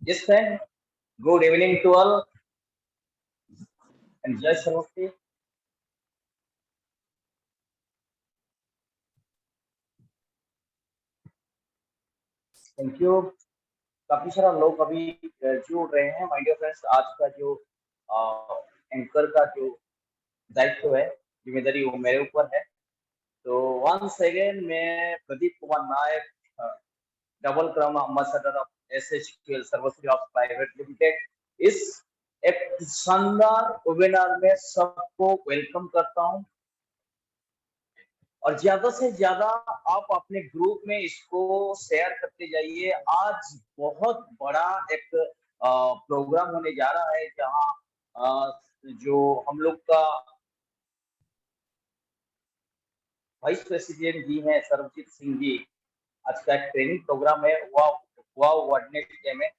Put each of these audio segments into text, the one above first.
Yes, friend. Good evening to all. Enjoy Sarvasti. Thank you. काफी सारा लोग अभी जुड़ रहे हैं। माय डियर फ्रेंड्स, आज का जो एंकर का जो दायित्व है, जिम्मेदारी वो मेरे ऊपर है। तो वंस अगेन मैं Pradeep Kumar Nayak, double crown ambassador of SHQL Sarvashree of private limited, इस एक शानदार वेबिनार में सबको वेलकम करता हूं। और ज्यादा से ज्यादा आप अपने ग्रुप में इसको शेयर करते जाइए। आज बहुत बड़ा एक प्रोग्राम होने जा रहा है, जहां जो हम लोग का वाइस प्रेसिडेंट जी हैं सर्वजीत सिंह जी, आज का एक ट्रेनिंग प्रोग्राम है वाव वेडनेसडे में।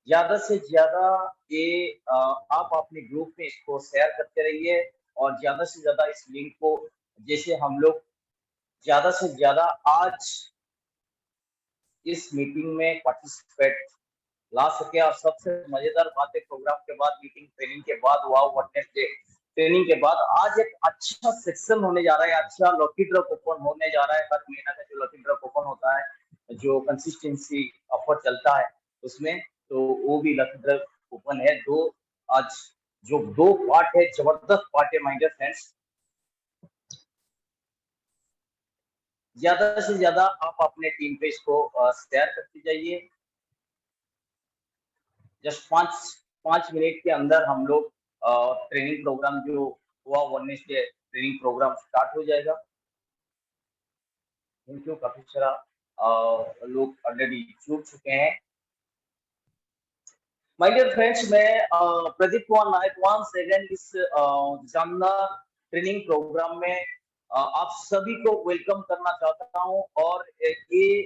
ज्यादा से ज्यादा ये आप अपने ग्रुप में इसको शेयर करते रहिए, और ज्यादा से ज्यादा इस लिंक को, जैसे हम लोग ज्यादा से ज्यादा आज इस मीटिंग में पार्टिसिपेट ला सके। और सबसे मजेदार बात है, प्रोग्राम के बाद, मीटिंग ट्रेनिंग के बाद, वाव वेडनेसडे ट्रेनिंग के बाद आज एक अच्छा सेक्शन होने जा रहा है। अच्छा लकी ड्रॉ कूपन होने जा रहा है। हर महीना का जो लकी ड्रॉ कूपन होता है, जो कंसिस्टेंसी ऑफर चलता है उसमें, तो वो भी लकी ड्रॉ कूपन है। दो आज जो दो पार्ट है, जबरदस्त पार्ट है माय डियर फ्रेंड्स। ज्यादा से ज्यादा आप अपने टीम पे इसको शेयर करते जाइए। जस्ट पाँच पाँच मिनट के अंदर हम लोग ट्रेनिंग प्रोग्राम जो हुआ वेडनेसडे ट्रेनिंग प्रोग्राम स्टार्ट हो जाएगा। Thank you. काफी सारा लोग ऑलरेडी जुड़ चुके हैं। माय डियर फ्रेंड्स, मैं प्रदीप कुमार नायक वंस अगेन इस शानदार ट्रेनिंग प्रोग्राम में आप सभी को वेलकम करना चाहता हूं। और ये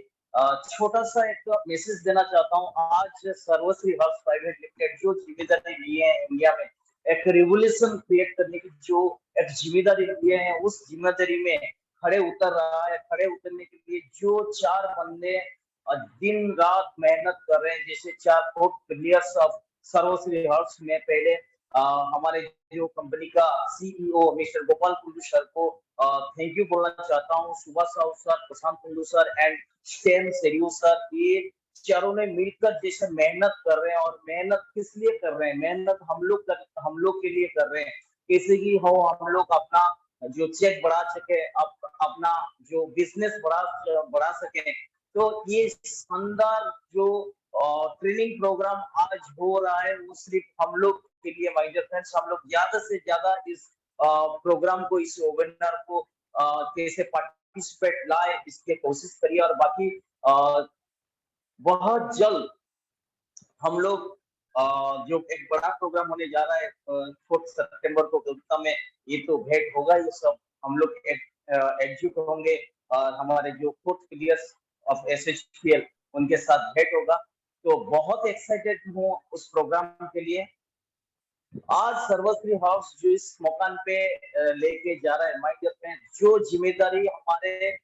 छोटा सा एक मैसेज देना चाहता हूं। आज सर्वश्री हर्ष प्राइवेट लिमिटेड जो जिम्मेदारी लिए है इंडिया में एक रिवोल्यूशन क्रिएट करने की, जो एक जिम्मेदारी लिए है, उस जिम्मेदारी में खड़े उतर रहा है। खड़े उतरने के लिए जो चार बंदे दिन रात मेहनत कर रहे हैं, जैसे चार कोर्ट प्लेयर्स ऑफ सर्वश्री हर्ष में पहले हमारे जो कंपनी का CEO mister Gopal Kundu sir को थैंक यू बोलना चाहता हूँ। Subhash Sahu sir, Prashant Kundu sir and स्टेम सेरियो सर, ये चारों ने मिलकर जैसे मेहनत कर रहे हैं। और मेहनत किस लिए कर रहे हैं? मेहनत हम लोग के लिए कर रहे हैं, कैसे कि हो हम लोग अपना जो चेक बढ़ा सके, अपना जो बिजनेस बढ़ा सके। तो ये शानदार जो ट्रेनिंग प्रोग्राम आज हो रहा है, वो सिर्फ हम लोग के लिए। माय डियर फ्रेंड्स, हम लोग ज्यादा से ज्यादा इस प्रोग्राम को, इस वेबिनार को कैसे पार्टिसिपेट लाए, इसके कोशिश करिए। और बाकी बहुत जल्द हम लोग जो एक बड़ा प्रोग्राम होने जा रहा है 4 सितंबर को कोलकाता में, ये तो भेंट होगा। ये सब हम लोग एकजुट होंगे, और हमारे जो फोर्थ प्लेयर्स ऑफ एसएचपीएल उनके साथ भेंट होगा। तो बहुत एक्साइटेड हूँ उस प्रोग्राम के लिए। आज सर्वश्री हाउस जो इस मकान पे लेके जा रहा है, माय डियर फ्रेंड, जो जिम्मेदारी हमारे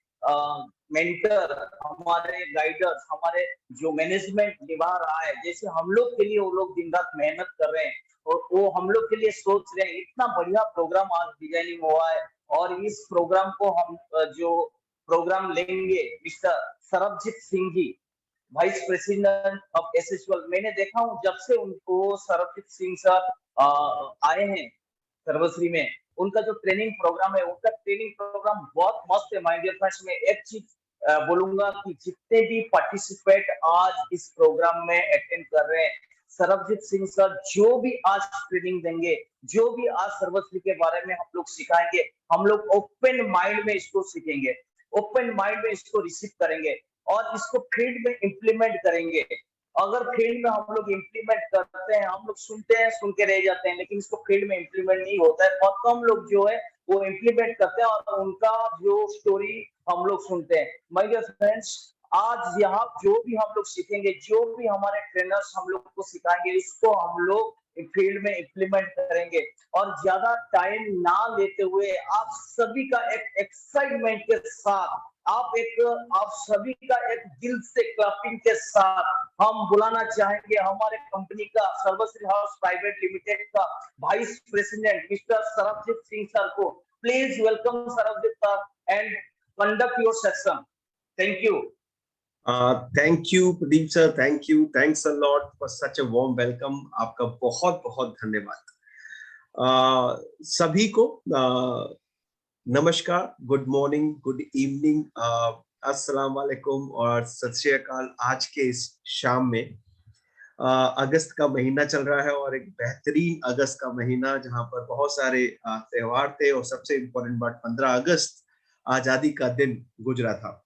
मेंटर, हमारे गाइडर्स, हमारे जो मैनेजमेंट निभा रहा है, जैसे हम लोग के लिए वो लोग दिन रात मेहनत कर रहे हैं, और वो हम लोग के लिए सोच रहे हैं। इतना बढ़िया प्रोग्राम आज डिजाइनिंग हुआ है। और इस प्रोग्राम को हम जो प्रोग्राम लेंगे mister Sarabjit Singh ji, vice president of SHL. मैंने देखा हूँ जब से उनको सरबजीत सिंह सर आए हैं सर्वश्री में, उनका जो ट्रेनिंग प्रोग्राम है, उनका ट्रेनिंग प्रोग्राम बहुत मस्त है। माय डियर फ्रेंड्स, मैं एक चीज बोलूंगा कि जितने भी पार्टिसिपेट आज इस प्रोग्राम में अटेंड कर रहे हैं, सरबजीत सिंह सर जो भी आज ट्रेनिंग देंगे, जो भी आज सर्वश्री के बारे में हम लोग सिखाएंगे, हम लोग ओपन माइंड में इसको सीखेंगे, ओपन माइंड में इसको रिसीव करेंगे, और इसको फील्ड में इम्प्लीमेंट करेंगे। अगर फील्ड में हम लोग इम्प्लीमेंट करते हैं, हम लोग सुनते हैं, सुन के रह जाते हैं, लेकिन इसको फील्ड में इम्प्लीमेंट नहीं होता है। बहुत कम लोग जो है वो इम्प्लीमेंट करते हैं, और उनका जो स्टोरी हम लोग सुनते हैं। माय डियर फ्रेंड्स, आज यहाँ जो भी हम लोग सीखेंगे, जो भी हमारे ट्रेनर्स हम लोग को सिखाएंगे, इसको हम लोग फील्ड में इम्प्लीमेंट करेंगे। और ज्यादा टाइम ना लेते हुए आप सभी का एक एक्साइटमेंट के साथ आप सभी का एक दिल से क्लैपिंग के साथ हम बुलाना चाहेंगे हमारे कंपनी का सर्वश्री हाउस प्राइवेट लिमिटेड का vice president mister Sarabjit Singh sir को। Please welcome Sarabjit sir and conduct your session. Thank you. Thank you, Pradeep sir. Thank you. Thanks a lot for such a warm welcome. आपका बहुत बहुत धन्यवाद। सभी को नमस्कार, गुड मॉर्निंग, गुड इवनिंग, अस्सलाम वालेकुम और सत श्री अकाल। आज के इस शाम में अगस्त का महीना चल रहा है और एक बेहतरीन अगस्त का महीना जहां पर बहुत सारे त्योहार थे और सबसे इम्पोर्टेंट बात 15 अगस्त आजादी का दिन गुजरा था।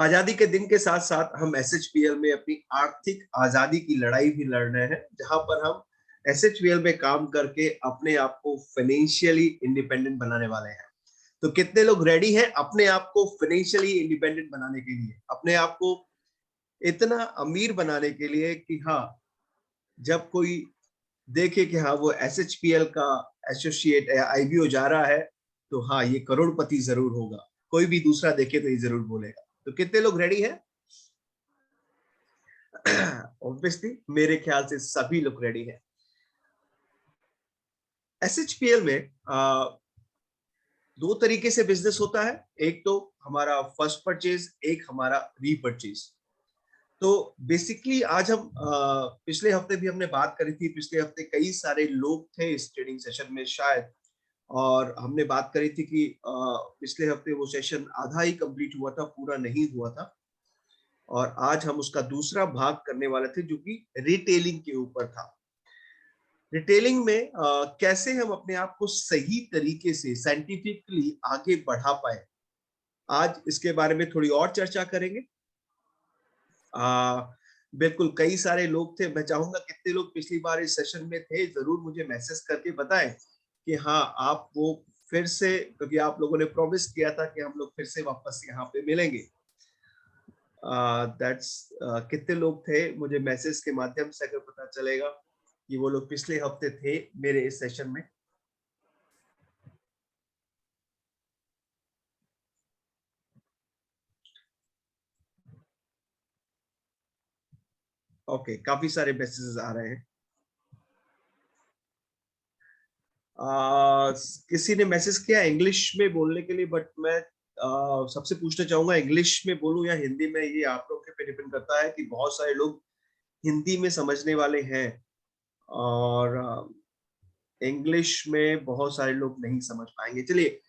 आजादी के दिन के साथ साथ हम SHPL में अपनी आर्थिक आजादी की लड़ाई भी लड़ रहे हैं, जहां पर हम SHPL में काम करके अपने आप को फाइनेंशियली इंडिपेंडेंट बनाने वाले हैं। तो कितने लोग रेडी हैं अपने आप को फाइनेंशियली इंडिपेंडेंट बनाने के लिए, अपने आप को इतना अमीर बनाने के लिए कि हाँ, जब कोई देखे कि हाँ वो SHPL का एसोसिएट या IBO जा रहा है तो हाँ ये करोड़पति जरूर होगा, कोई भी दूसरा देखे तो ये जरूर बोलेगा। तो कितने लोग रेडी हैं? ऑब्वियसली मेरे ख्याल से सभी लोग रेडी हैं। SHPL में दो तरीके से बिजनेस होता है, एक तो हमारा फर्स्ट परचेज, एक हमारा रीपरचेज। तो बेसिकली आज हम पिछले हफ्ते भी हमने बात करी थी, पिछले हफ्ते कई सारे लोग थे इस ट्रेनिंग सेशन में शायद, और हमने बात करी थी कि पिछले हफ्ते वो सेशन आधा ही कंप्लीट हुआ था, पूरा नहीं हुआ था, और आज हम उसका दूसरा भाग करने वाले थे जो कि रिटेलिंग के ऊपर था। रिटेलिंग में कैसे हम अपने आप को सही तरीके से साइंटिफिकली आगे बढ़ा पाए, आज इसके बारे में थोड़ी और चर्चा करेंगे। बिल्कुल कई सारे लोग थे, मैं चाहूंगा कितने लोग पिछली बार इस सेशन में थे जरूर मुझे मैसेज करके बताएं कि हाँ आप वो फिर से, क्योंकि आप लोगों ने प्रॉमिस किया था कि हम लोग फिर से वापस यहाँ पे मिलेंगे। कितने लोग थे मुझे मैसेज के माध्यम से अगर पता चलेगा कि वो लोग पिछले हफ्ते थे मेरे इस सेशन में। ओके, काफी सारे मैसेजेस आ रहे हैं। किसी ने मैसेज किया इंग्लिश में बोलने के लिए, बट मैं सबसे पूछना चाहूंगा इंग्लिश में बोलूं या हिंदी में, ये आप लोग के पे डिपेंड करता है कि बहुत सारे लोग हिंदी में समझने वाले हैं और इंग्लिश में बहुत सारे लोग नहीं समझ पाएंगे। चलिए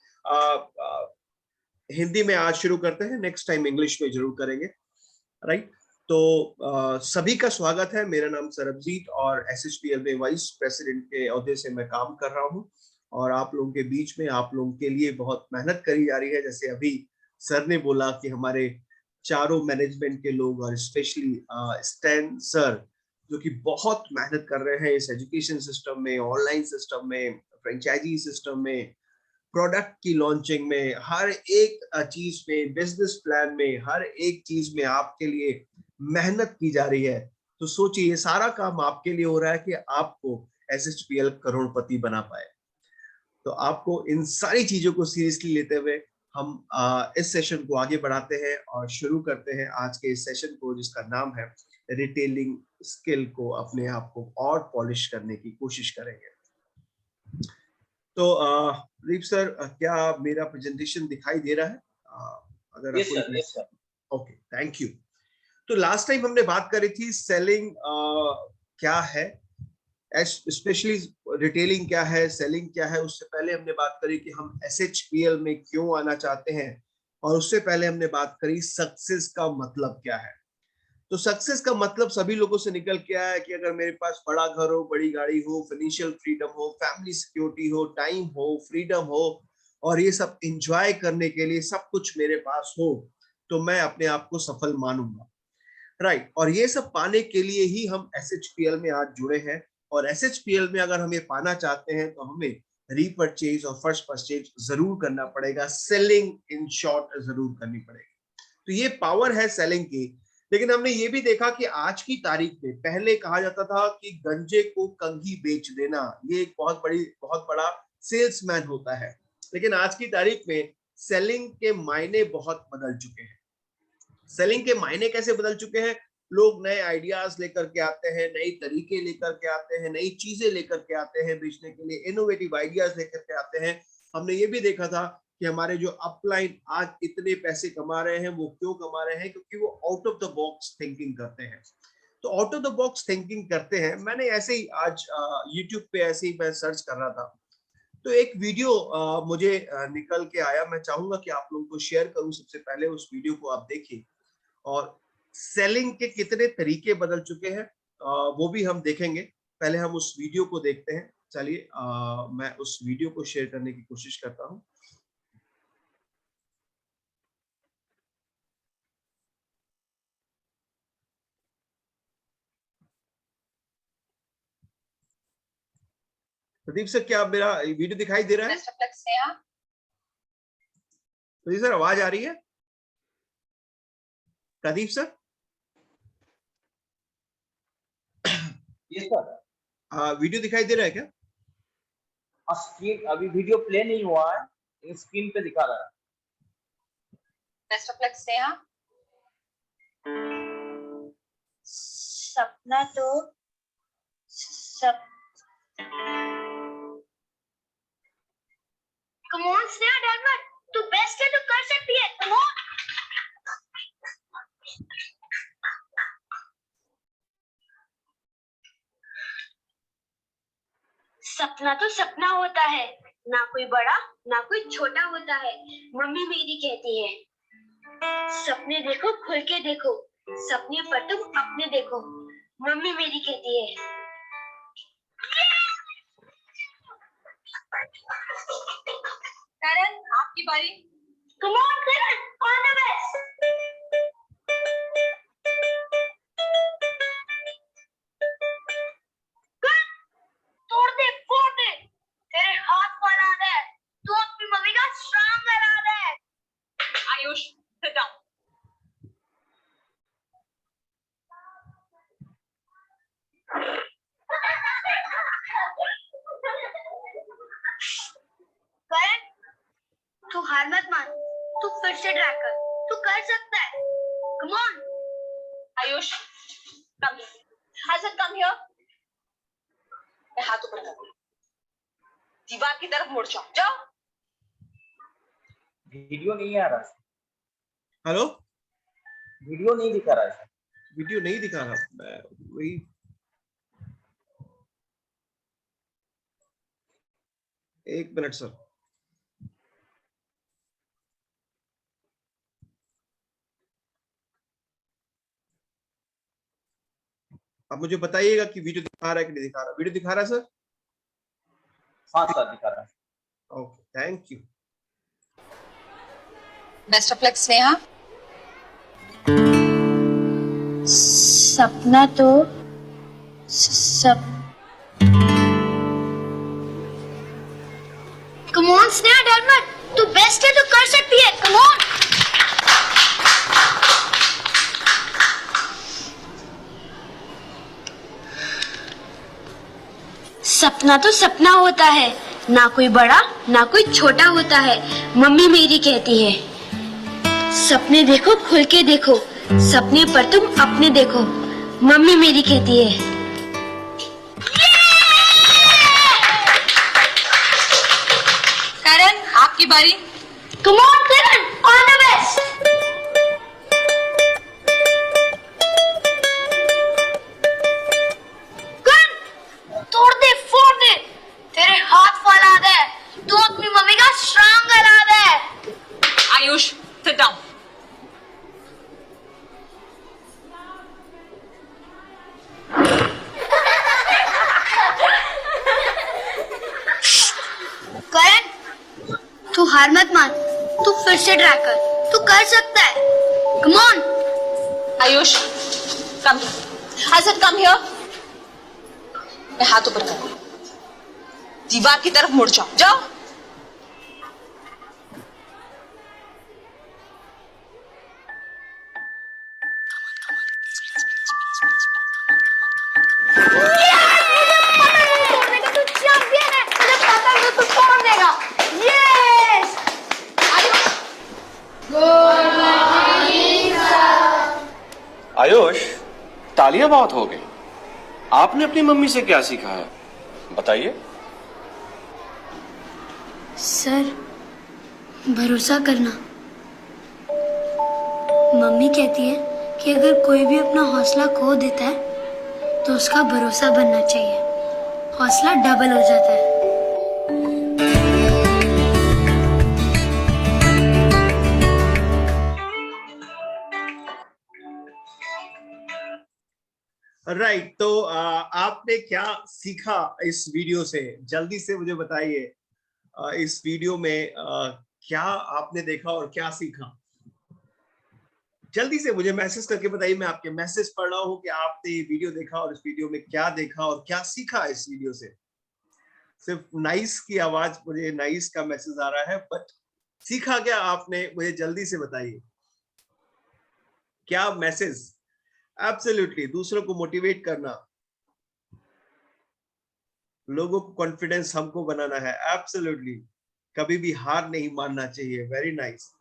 हिंदी में आज शुरू करते हैं, नेक्स्ट टाइम इंग्लिश में जरूर करेंगे, राइट। तो सभी का स्वागत है। मेरा नाम सरबजीत और SHPL में वाइस प्रेसिडेंट के ओहदे से मैं काम कर रहा हूं और आप लोगों के बीच में आप लोगों के लिए बहुत मेहनत करी जा रही है। जैसे अभी सर ने बोला कि हमारे चारों मैनेजमेंट के लोग और स्पेशली स्टैन सर जो कि बहुत मेहनत कर रहे हैं इस एजुकेशन सिस्टम में, ऑनलाइन सिस्टम में, फ्रेंचाइजी सिस्टम में, प्रोडक्ट की लॉन्चिंग में, हर एक चीज में, बिजनेस प्लान में, हर एक चीज में आपके लिए मेहनत की जा रही है। तो सोचिए ये सारा काम आपके लिए हो रहा है कि आपको SHPL करोड़पति बना पाए। तो आपको इन सारी चीजों को सीरियसली लेते हुए हम इस सेशन को आगे बढ़ाते हैं और शुरू करते हैं आज के इस सेशन को, जिसका नाम है रिटेलिंग स्किल को अपने आप को और पॉलिश करने की कोशिश करेंगे। तो दीप सर, क्या मेरा प्रेजेंटेशन दिखाई दे रहा है? अगर yes sir, yes sir. Okay, thank you. तो लास्ट टाइम हमने बात करी थी सेलिंग क्या है, स्पेशली रिटेलिंग क्या है, सेलिंग क्या है। उससे पहले हमने बात करी कि हम SHPL में क्यों आना चाहते हैं, और उससे पहले हमने बात करी सक्सेस का मतलब क्या है। तो सक्सेस का मतलब सभी लोगों से निकल के आया कि अगर मेरे पास बड़ा घर हो, बड़ी गाड़ी हो, फाइनेंशियल फ्रीडम हो, फैमिली सिक्योरिटी हो, टाइम हो, फ्रीडम हो, और ये सब एंजॉय करने के लिए सब कुछ मेरे पास हो, तो मैं अपने आप को सफल मानूंगा, राइट। और ये सब पाने के लिए ही हम SHPL में आज जुड़े हैं। और SHPL में अगर हम ये पाना चाहते हैं तो हमें रीपरचेज और फर्स्ट परचेज जरूर करना पड़ेगा, सेलिंग इन शॉर्ट जरूर करनी पड़ेगी। तो ये पावर है सेलिंग की। लेकिन हमने ये भी देखा कि आज की तारीख में, पहले कहा जाता था कि गंजे को कंघी बेच देना ये एक बहुत बड़ा सेल्समैन होता है, लेकिन आज की तारीख में सेलिंग के मायने बहुत बदल चुके हैं। सेलिंग के मायने कैसे बदल चुके हैं? लोग नए आइडियाज लेकर के आते हैं, नई तरीके लेकर के आते हैं, नई चीजें लेकर के आते हैं बेचने के लिए, इनोवेटिव आइडियाज लेकर के आते हैं। हमने ये भी देखा था कि हमारे जो अपलाइन आज इतने पैसे कमा रहे हैं, वो क्यों कमा रहे हैं? क्योंकि वो out of the box thinking करते हैं। तो out of the box thinking करते हैं। मैंने ऐसे ही आज यूट्यूब पे ऐसे ही मैं सर्च कर रहा था, तो एक वीडियो मुझे निकल के आया। मैं चाहूंगा कि आप लोगों को शेयर करूं। सबसे पहले उस वीडियो को आप देखिए और सेलिंग के कितने तरीके बदल चुके हैं वो भी हम देखेंगे। पहले हम उस वीडियो को देखते हैं। चलिए मैं उस वीडियो को शेयर करने की कोशिश करता हूं। प्रदीप सर, क्या मेरा वीडियो दिखाई दे रहा है? प्रदीप सर, आवाज आ रही है? Pradeep sir? Yes sir. Video दिखाई दे रहा है क्या? स्क्रीन अभी वीडियो प्ले नहीं हुआ है, स्क्रीन पे दिखा रहा है। सपना तो सब कम ऑन स्नेहा, डर मत, तू बेस्ट है, तू कर सकती है, कम ऑन। सपना तो सपना होता है, ना कोई बड़ा ना कोई छोटा होता है, मम्मी मेरी कहती है। सपने देखो, खुल के देखो, सपने पर तुम अपने देखो, मम्मी मेरी कहती है। करण, आपकी बारी। Come on Karan, all the best. तोड़ दे, फोड़ दे, तेरे हाथ पर आ रहा है, तू अपनी मम्मी का स्ट्रांग बना रहा है। Ayush, sit down. करण, तू हार मत मान, तू फिर से ट्राई कर, तू कर सकता है, come on. Ayush, come, Hasan come here. हाथ ऊपर कर, दीवार की तरफ मुड़ जाओ, जाओ। वीडियो नहीं आ रहा है। हेलो, वीडियो नहीं दिखा रहा है। वीडियो नहीं दिखा रहा। मैं वही, एक मिनट सर। आप मुझे बताइएगा कि वीडियो दिखा रहा है कि नहीं दिखा रहा। वीडियो दिखा रहा है सर? हाँ सर, दिखा रहा है। Okay, thank you. Best of luck Sneha. सपना तो सब कम ऑन स्नेहा, डर मत, तू बेस्ट है, तू कर सकती है, कम ऑन। सपना तो सपना होता है, ना कोई बड़ा ना कोई छोटा होता है, मम्मी मेरी कहती है। सपने देखो, खुल के देखो, सपने पर तुम अपने देखो, मम्मी मेरी कहती है। करण, आपकी बारी। Come on Karan, all the best. तोड़ दे, फोड़ दे, तेरे हाथ फैला दे, तू अपनी मम्मी का स्ट्रांग करा दे। Ayush, sit down. करण, तू हार मत मान, तू फिर से ट्राई कर, तू कर सकता है, come on. Ayush, come, Hasan come here. हाथ ऊपर कर, दीवार की तरफ मुड़ जाओ, जाओ। आयुष, तालियां बहुत हो गई। आपने अपनी मम्मी से क्या सीखा है, बताइए। सर, भरोसा करना। मम्मी कहती है कि अगर कोई भी अपना हौसला खो देता है तो उसका भरोसा बनना चाहिए, हौसला डबल हो जाता है। राइट, तो आपने क्या सीखा इस वीडियो से, जल्दी से मुझे बताइए। इस वीडियो में क्या आपने देखा और क्या सीखा, जल्दी से मुझे मैसेज करके बताइए। मैं आपके मैसेज पढ़ रहा हूँ कि आपने ये वीडियो देखा और इस वीडियो में क्या देखा और क्या सीखा इस वीडियो से। सिर्फ नाइस की आवाज, मुझे नाइस का मैसेज आ रहा है, बट सीखा क्या आपने, मुझे जल्दी से बताइए। क्या मैसेज? एब्सोल्युटली, दूसरों को मोटिवेट करना, लोगों को कॉन्फिडेंस हमको बनाना है। एब्सोल्युटली, कभी भी हार नहीं मानना चाहिए। Very nice.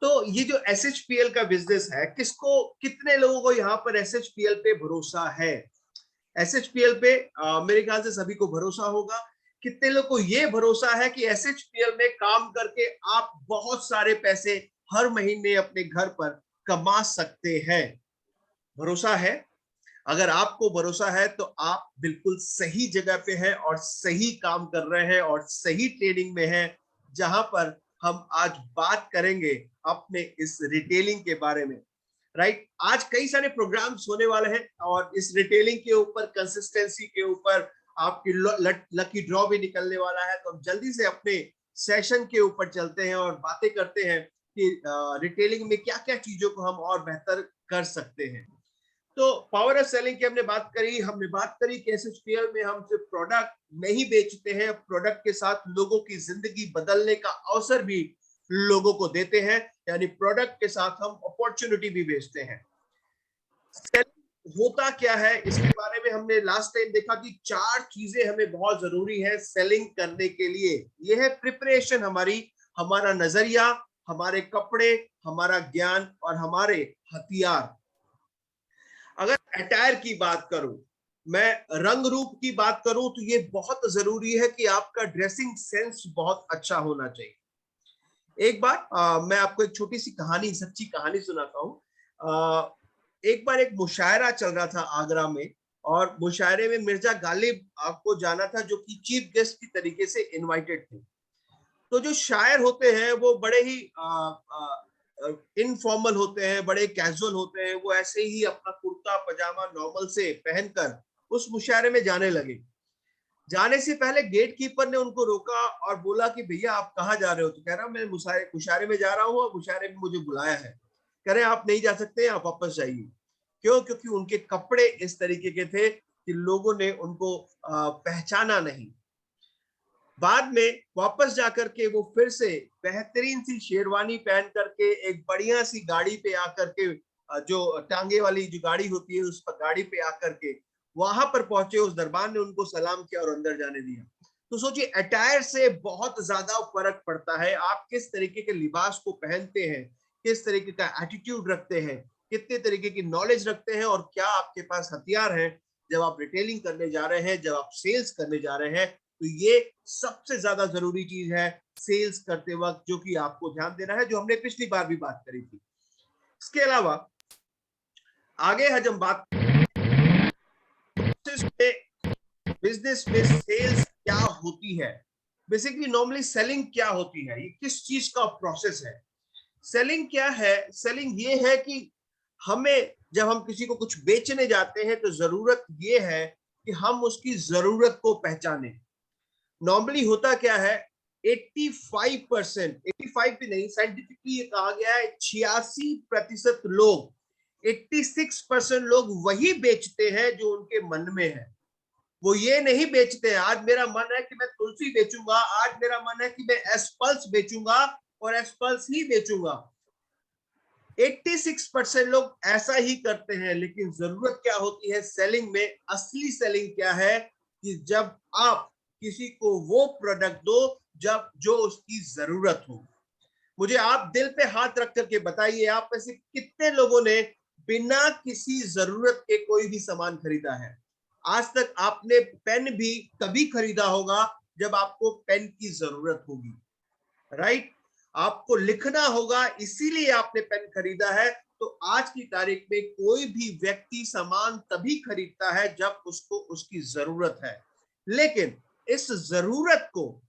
तो ये जो SHPL का बिजनेस है, किसको, कितने लोगों को यहाँ पर SHPL पे भरोसा है? SHPL पे मेरे ख्याल से सभी को भरोसा होगा। कितने लोगों को ये भरोसा है कि SHPL में काम करके आप बहुत सारे पैसे हर महीने अपने घर पर कमा सकते हैं? भरोसा है? अगर आपको भरोसा है तो आप बिल्कुल सही जगह पे हैं और सही काम कर रहे हैं और सही ट्रेडिंग में हैं, जहां पर हम आज बात करेंगे अपने इस रिटेलिंग के बारे में। राइट, आज कई सारे प्रोग्राम्स होने वाले हैं और इस रिटेलिंग के ऊपर, कंसिस्टेंसी के ऊपर आपकी लकी ड्रॉ भी निकलने वाला है। तो हम जल्दी से अपने सेशन के ऊपर चलते हैं और बातें करते हैं कि रिटेलिंग में क्या क्या चीजों को हम और बेहतर कर सकते हैं। तो पावर ऑफ सेलिंग की हमने बात करी कि SHPL में हम सिर्फ प्रोडक्ट नहीं बेचते हैं, प्रोडक्ट के साथ लोगों की जिंदगी बदलने का अवसर भी लोगों को देते हैं, यानी प्रोडक्ट के साथ हम अपॉर्चुनिटी भी बेचते हैं। सेलिंग होता क्या है, इसके बारे में हमने लास्ट टाइम देखा कि 4 चीजें हमें बहुत जरूरी है सेलिंग करने के लिए। यह है प्रिपरेशन हमारी, हमारा नजरिया, हमारे कपड़े, हमारा ज्ञान और हमारे हथियार। अगर अटायर की बात करूं, मैं रंग रूप की बात करूं, तो ये बहुत जरूरी है कि आपका ड्रेसिंग सेंस बहुत अच्छा होना चाहिए। एक बार मैं आपको एक छोटी सी कहानी, सच्ची कहानी सुनाता हूं। एक बार एक मुशायरा चल रहा था आगरा में, और मुशायरे में मिर्जा गालिब आपको जाना था, जो कि चीफ गेस्ट की तरीके से इनवाइटेड थे। तो जो शायर होते हैं वो बड़े ही इनफॉर्मल होते हैं, बड़े कैजुअल होते हैं। वो ऐसे ही अपना कुर्ता पजामा नॉर्मल से पहनकर उस मुशायरे में जाने लगे। जाने से पहले गेट कीपर ने उनको रोका और बोला कि भैया आप कहाँ जा रहे हो? तो कह रहा मैं मुशायरे में जा रहा हूँ और मुशायरे में मुझे बुलाया है। कह रहे आप नहीं जा सकते, आप वापस जाइए। क्यों? क्योंकि उनके कपड़े इस तरीके के थे कि लोगों ने उनको पहचाना नहीं। बाद में वापस जाकर के वो फिर से बेहतरीन सी शेरवानी पहन करके एक बढ़िया सी गाड़ी पे आकर के, जो टांगे वाली जो गाड़ी होती है उस पर गाड़ी पे आकर के वहां पर पहुंचे। उस दरबार ने उनको सलाम किया और अंदर जाने दिया। तो सोचिए, अटायर से बहुत ज्यादा फर्क पड़ता है। आप किस तरीके के लिबास को पहनते हैं, किस तरीके का एटीट्यूड रखते हैं, कितने तरीके की नॉलेज रखते हैं, और क्या आपके पास हथियार है जब आप रिटेलिंग करने जा रहे हैं, जब आप सेल्स करने जा रहे हैं। तो ये सबसे ज्यादा जरूरी चीज है सेल्स करते वक्त, जो कि आपको ध्यान देना है, जो हमने पिछली बार भी बात करी थी। इसके अलावा आगे है जब बात बिजनेस में सेल्स क्या होती है, बेसिकली नॉर्मली सेलिंग क्या होती है, ये किस चीज का प्रोसेस है। सेलिंग क्या है? सेलिंग ये है कि हमें, जब हम किसी को कुछ बेचने जाते हैं तो जरूरत ये है कि हम उसकी जरूरत को पहचाने। नॉर्मली होता क्या है, 85%, 85 भी नहीं, साइंटिफिकली ये कहा गया है 86% लोग, 86% लोग वही बेचते हैं जो उनके मन में है। वो ये नहीं बेचते हैं आज मेरा मन है कि मैं तुलसी बेचूंगा, आज मेरा मन है कि मैं एस्पल्स बेचूंगा और एस्पल्स ही बेचूंगा। 86% लोग ऐसा ही करते हैं। लेकिन जरूरत क्या होती है सेलिंग में? असली सेलिंग क्या है कि जब आप किसी को वो प्रोडक्ट दो जब जो उसकी जरूरत हो। मुझे आप दिल पे हाथ रख करके बताइए, आप में से कितने लोगों ने बिना किसी जरूरत के कोई भी सामान खरीदा है? आज तक आपने पेन भी तभी खरीदा होगा जब आपको पेन की जरूरत होगी, राइट? आपको लिखना होगा, इसीलिए आपने पेन खरीदा है। तो आज की तारीख में कोई भी व्यक्ति सामान तभी खरीदता है जब उसको उसकी जरूरत है। लेकिन इस जरूरत को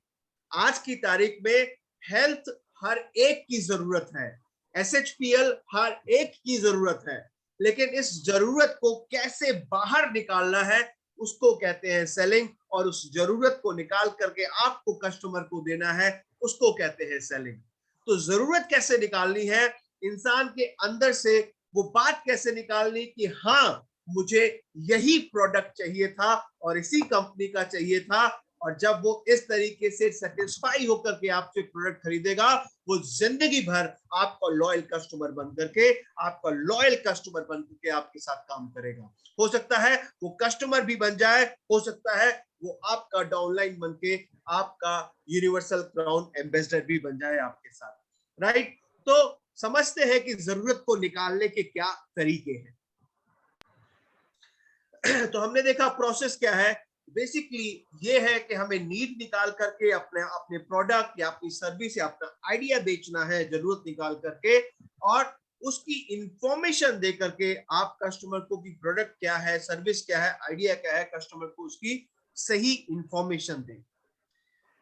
आज की तारीख में हेल्थ हर एक की जरूरत है, एसएचपीएल हर एक की जरूरत है, लेकिन इस जरूरत को कैसे बाहर निकालना है उसको कहते हैं सेलिंग, और उस जरूरत को निकाल करके आपको कस्टमर को देना है उसको कहते हैं सेलिंग। तो जरूरत कैसे निकालनी है, इंसान के अंदर से वो बात कैसे निकालनी कि हाँ मुझे यही प्रोडक्ट चाहिए था और इसी कंपनी का चाहिए था, और जब वो इस तरीके से सेटिस्फाई होकर के आपसे प्रोडक्ट खरीदेगा, वो जिंदगी भर आपका लॉयल कस्टमर बन करके आपके साथ काम करेगा। हो सकता है वो कस्टमर भी बन जाए, हो सकता है वो आपका डाउनलाइन बन के आपका यूनिवर्सल क्राउन एम्बेसडर भी बन जाए आपके साथ, राइट? तो समझते हैं कि जरूरत को निकालने के क्या तरीके हैं। तो हमने देखा प्रोसेस क्या है, बेसिकली ये है कि हमें नीड निकाल करके अपने प्रोडक्ट या अपनी सर्विस या अपना आइडिया बेचना है, जरूरत निकाल करके, और उसकी इंफॉर्मेशन दे करके आप कस्टमर को कि प्रोडक्ट क्या है, सर्विस क्या है, आइडिया क्या है, कस्टमर को उसकी सही इंफॉर्मेशन दें।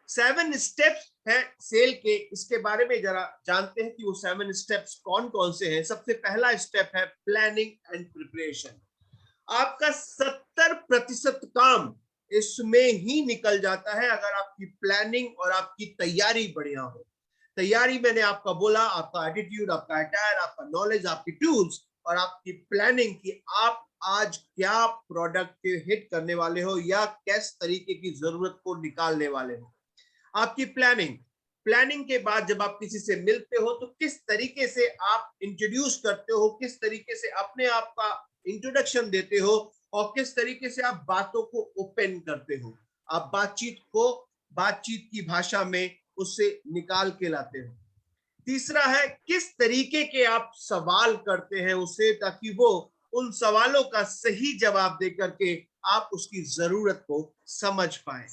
7 स्टेप्स है सेल के, इसके बारे में जरा जानते हैं कि वो 7 स्टेप्स कौन कौन से हैं। सबसे पहला स्टेप है प्लानिंग एंड प्रिपरेशन। आपका 70% काम इसमें ही निकल जाता है अगर आपकी प्लानिंग और आपकी तैयारी बढ़िया हो। तैयारी मैंने आपका बोला, आपका एटीट्यूड, आपका अटायर, आपका नॉलेज, आपकी टूल्स और आपकी प्लानिंग कि आप आज क्या प्रोडक्ट हिट करने वाले हो या किस तरीके की जरूरत को निकालने वाले हो। आपकी प्लानिंग के बाद जब आप किसी से मिलते हो तो किस तरीके से आप इंट्रोड्यूस करते हो, किस तरीके से अपने आप का इंट्रोडक्शन देते हो और किस तरीके से आप बातों को ओपन करते हो, आप बातचीत की भाषा में उससे निकाल के लाते हो। तीसरा है किस तरीके के आप सवाल करते हैं उससे, ताकि वो उन सवालों का सही जवाब दे करके आप उसकी जरूरत को समझ पाए।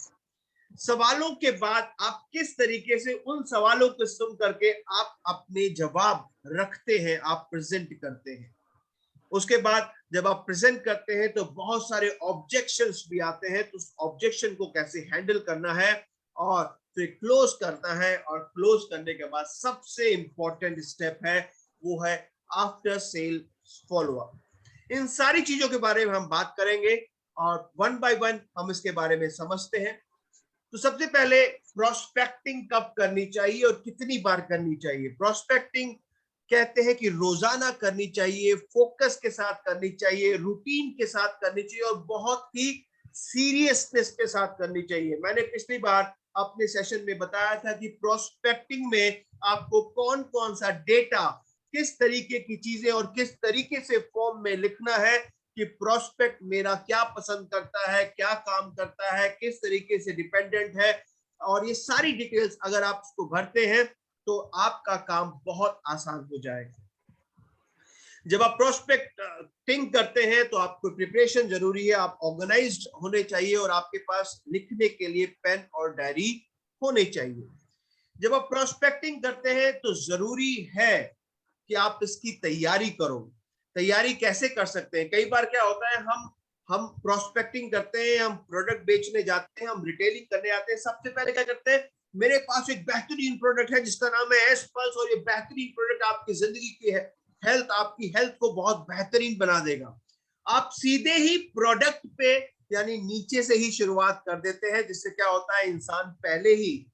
सवालों के बाद आप किस तरीके से उन सवालों को सुन करके आप अपने जवाब रखते हैं, आप प्रेजेंट करते हैं। उसके बाद जब आप प्रेजेंट करते हैं तो बहुत सारे ऑब्जेक्शंस भी आते हैं, तो उस ऑब्जेक्शन को कैसे हैंडल करना है और फिर क्लोज करना है। और क्लोज करने के बाद सबसे इंपॉर्टेंट स्टेप है वो है आफ्टर सेल फॉलोअप। इन सारी चीजों के बारे में हम बात करेंगे और वन बाय वन हम इसके बारे में समझते हैं। तो सबसे पहले प्रोस्पेक्टिंग कब करनी चाहिए और कितनी बार करनी चाहिए। प्रोस्पेक्टिंग कहते हैं कि रोजाना करनी चाहिए, फोकस के साथ करनी चाहिए, रूटीन के साथ करनी चाहिए और बहुत ही सीरियसनेस के साथ करनी चाहिए। मैंने पिछली बार अपने सेशन में बताया था कि प्रोस्पेक्टिंग में आपको कौन कौन सा डेटा, किस तरीके की चीजें और किस तरीके से फॉर्म में लिखना है कि प्रोस्पेक्ट मेरा क्या पसंद करता है, क्या काम करता है, किस तरीके से डिपेंडेंट है, और ये सारी डिटेल्स अगर आप उसको भरते हैं तो आपका काम बहुत आसान हो जाएगा। जब आप प्रोस्पेक्टिंग करते हैं तो आपको प्रिपरेशन जरूरी है, आप ऑर्गेनाइज्ड होने चाहिए और आपके पास लिखने के लिए पेन और डायरी होने चाहिए। जब आप प्रोस्पेक्टिंग करते हैं तो जरूरी है कि आप इसकी तैयारी करो। तैयारी कैसे कर सकते हैं? कई बार क्या होता है, हम प्रोस्पेक्टिंग करते हैं, हम प्रोडक्ट बेचने जाते हैं, हम रिटेलिंग करने आते हैं, सबसे पहले क्या करते हैं, मेरे पास एक बेहतरीन प्रोडक्ट है जिसका नाम है एस पल्स और ये बेहतरीन प्रोडक्ट आपकी जिंदगी की आपकी हेल्थ को बहुत बेहतरीन बना देगा। आप सीधे ही प्रोडक्ट पे यानी नीचे से ही शुरुआत कर देते हैं, जिससे क्या होता है, इंसान पहले ही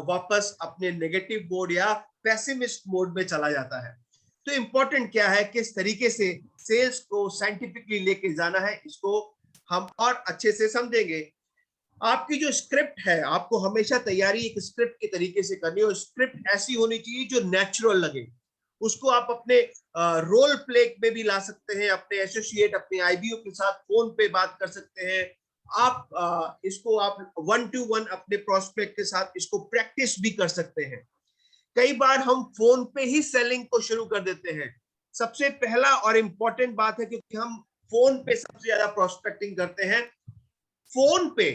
वापस अपने नेगेटिव मोड या पेसिमिस्ट मोड में चला जाता है। तो इंपॉर्टेंट क्या है, किस तरीके से सेल्स को साइंटिफिकली लेके जाना है, इसको हम और अच्छे से समझेंगे। आपकी जो स्क्रिप्ट है, आपको हमेशा तैयारी एक स्क्रिप्ट के तरीके से करनी है और स्क्रिप्ट ऐसी होनी चाहिए जो नेचुरल लगे। उसको आप अपने रोल प्ले में भी ला सकते हैं, अपने एसोसिएट, अपने आईबीओ के साथ फोन पे बात कर सकते हैं। आप इसको आप 1-to-1 अपने प्रोस्पेक्ट के साथ इसको प्रैक्टिस भी कर सकते हैं कई बार हम फोन पे ही सेलिंग को शुरू कर देते हैं। सबसे पहला और इंपॉर्टेंट बात है, क्योंकि हम फोन पे सबसे ज्यादा प्रोस्पेक्टिंग करते हैं। फोन पे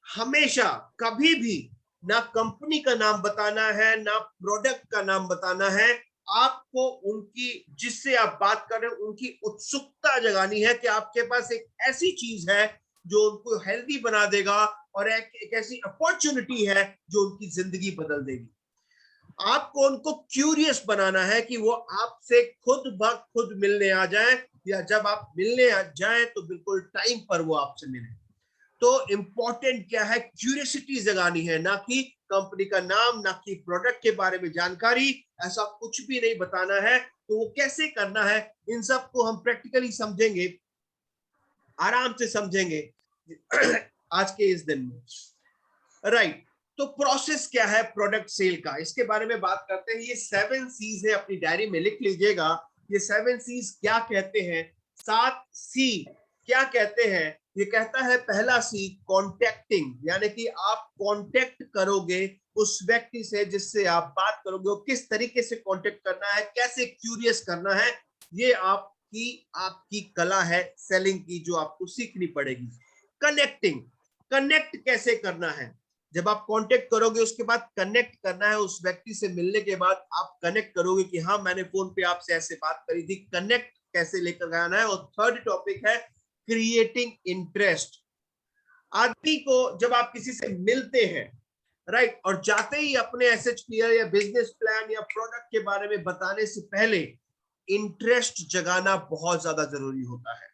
हमेशा कभी भी ना कंपनी का नाम बताना है, ना प्रोडक्ट का नाम बताना है। आपको उनकी, जिससे आप बात कर रहे हो, उनकी उत्सुकता जगानी है कि आपके पास एक ऐसी चीज है जो उनको हेल्दी बना देगा और एक ऐसी अपॉर्चुनिटी है जो उनकी जिंदगी बदल देगी। आपको उनको क्यूरियस बनाना है कि वो आपसे खुद ब खुद मिलने आ जाए, या जब आप मिलने आ जाए तो बिल्कुल टाइम पर वो आपसे मिले। तो इंपॉर्टेंट क्या है, क्यूरियोसिटी जगानी है, ना कि कंपनी का नाम, ना कि प्रोडक्ट के बारे में जानकारी, ऐसा कुछ भी नहीं बताना है। तो वो कैसे करना है, इन सब को हम प्रैक्टिकली समझेंगे, आराम से समझेंगे आज के इस दिन में। राइट, तो प्रोसेस क्या है प्रोडक्ट सेल का, इसके बारे में बात करते हैं। ये 7 C's है, अपनी डायरी में लिख लीजिएगा। ये 7 C's क्या कहते हैं, 7 C क्या कहते हैं। ये कहता है पहला सी कॉन्टेक्टिंग, यानी कि आप कॉन्टेक्ट करोगे उस व्यक्ति से जिससे आप बात करोगे, वो किस तरीके से कॉन्टेक्ट करना है, कैसे क्यूरियस करना है, ये आपकी कला है सेलिंग की, जो आपको सीखनी पड़ेगी। कनेक्टिंग, कनेक्ट कैसे करना है, जब आप कांटेक्ट करोगे उसके बाद कनेक्ट करना है। उस व्यक्ति से मिलने के बाद आप कनेक्ट करोगे कि हाँ, मैंने फोन पे आपसे ऐसे बात करी थी। कनेक्ट कैसे लेकर आना है। और थर्ड टॉपिक है क्रिएटिंग इंटरेस्ट। आदमी को जब आप किसी से मिलते हैं, राइट, और जाते ही अपने एसएचपीएल या बिजनेस प्लान या प्रोडक्ट के बारे में बताने से पहले इंटरेस्ट जगाना बहुत ज्यादा जरूरी होता है।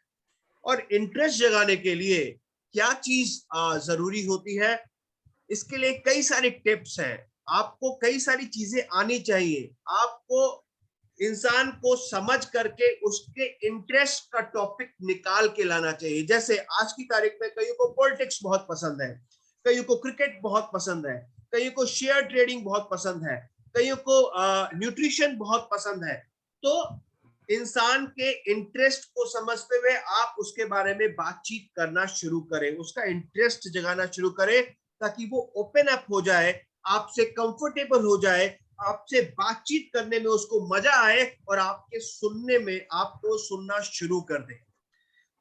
और इंटरेस्ट जगाने के लिए क्या चीज जरूरी होती है, इसके लिए कई सारे टिप्स हैं। आपको कई सारी चीजें आनी चाहिए। आपको इंसान को समझ करके उसके इंटरेस्ट का टॉपिक निकाल के लाना चाहिए। जैसे आज की तारीख में कईयों को पॉलिटिक्स बहुत पसंद है, कईयों को क्रिकेट बहुत पसंद है, कईयों को शेयर ट्रेडिंग बहुत पसंद है, कईयों को न्यूट्रिशन बहुत पसंद है। तो इंसान के इंटरेस्ट को समझते हुए आप उसके बारे में बातचीत करना शुरू करें, उसका इंटरेस्ट जगाना शुरू करें, ताकि वो ओपन अप हो जाए, आपसे कंफर्टेबल हो जाए, आपसे बातचीत करने में उसको मजा आए और आपके सुनने में आपको सुनना शुरू कर दे।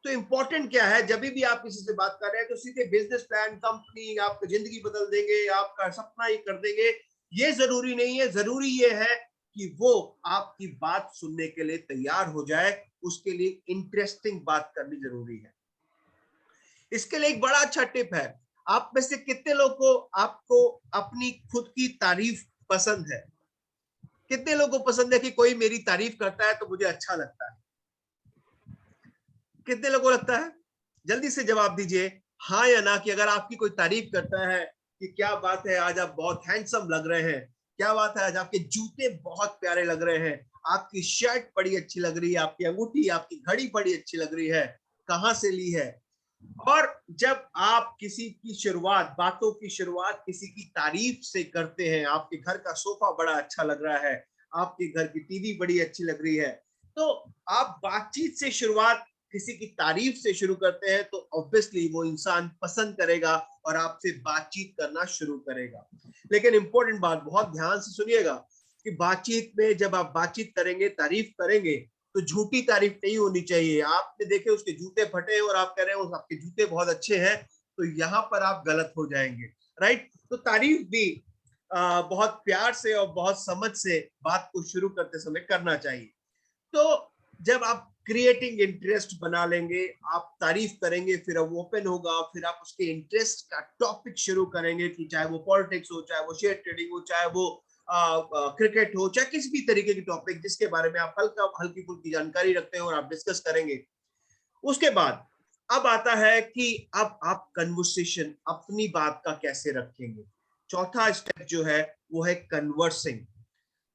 तो इंपॉर्टेंट क्या है, जब भी आप किसी से बात कर रहे हैं तो सीधे बिजनेस प्लान, कंपनी, आपकी जिंदगी बदल देंगे, आपका सपना ही कर देंगे, ये जरूरी नहीं है। जरूरी ये है कि वो आपकी बात सुनने के लिए तैयार हो जाए, उसके लिए इंटरेस्टिंग बात करनी जरूरी है। इसके लिए एक बड़ा अच्छा टिप है, आप में से कितने लोग को आपको अपनी खुद की तारीफ पसंद है? कितने लोगों को पसंद है कि कोई मेरी तारीफ करता है तो मुझे अच्छा लगता है? कितने लोगों को लगता है? जल्दी से जवाब दीजिए हाँ या ना, कि अगर आपकी कोई तारीफ करता है कि क्या बात है, आज आप बहुत हैंडसम लग रहे हैं, क्या बात है, आज आपके जूते बहुत प्यारे लग रहे हैं, आपकी शर्ट बड़ी अच्छी लग रही है, आपकी अंगूठी, आपकी घड़ी बड़ी अच्छी लग रही है, कहां से ली है। और जब आप किसी की शुरुआत, बातों की शुरुआत किसी की तारीफ से करते हैं, आपके घर का सोफा बड़ा अच्छा लग रहा है, आपके घर की टीवी बड़ी अच्छी लग रही है, तो आप बातचीत से शुरुआत किसी की तारीफ से शुरू करते हैं, तो ऑब्वियसली वो इंसान पसंद करेगा और आपसे बातचीत करना शुरू करेगा। लेकिन इंपॉर्टेंट बात, बहुत ध्यान से सुनिएगा, कि बातचीत में जब आप बातचीत करेंगे, तारीफ करेंगे, तो झूठी तारीफ नहीं होनी चाहिए। आपने देखे उसके जूते फटे और आप कह रहे हैं आपके जूते बहुत अच्छे हैं, तो यहाँ पर आप गलत हो जाएंगे, राइट। तो तारीफ भी बहुत प्यार से और बहुत समझ से बात को शुरू करते समय करना चाहिए। तो जब आप क्रिएटिंग इंटरेस्ट बना लेंगे, आप तारीफ करेंगे, फिर वो ओपन होगा, फिर आप उसके इंटरेस्ट का टॉपिक शुरू करेंगे, कि चाहे वो पॉलिटिक्स हो, चाहे वो शेयर ट्रेडिंग हो, चाहे वो क्रिकेट हो, चाहे किसी भी तरीके की टॉपिक जिसके बारे में आप हल्की फुल्की जानकारी रखते हैं, और आप डिस्कस करेंगे। उसके बाद अब आता है कि अब आप कन्वर्सेशन, अपनी बात का कैसे रखेंगे। चौथा स्टेप जो है वो है कन्वर्सिंग।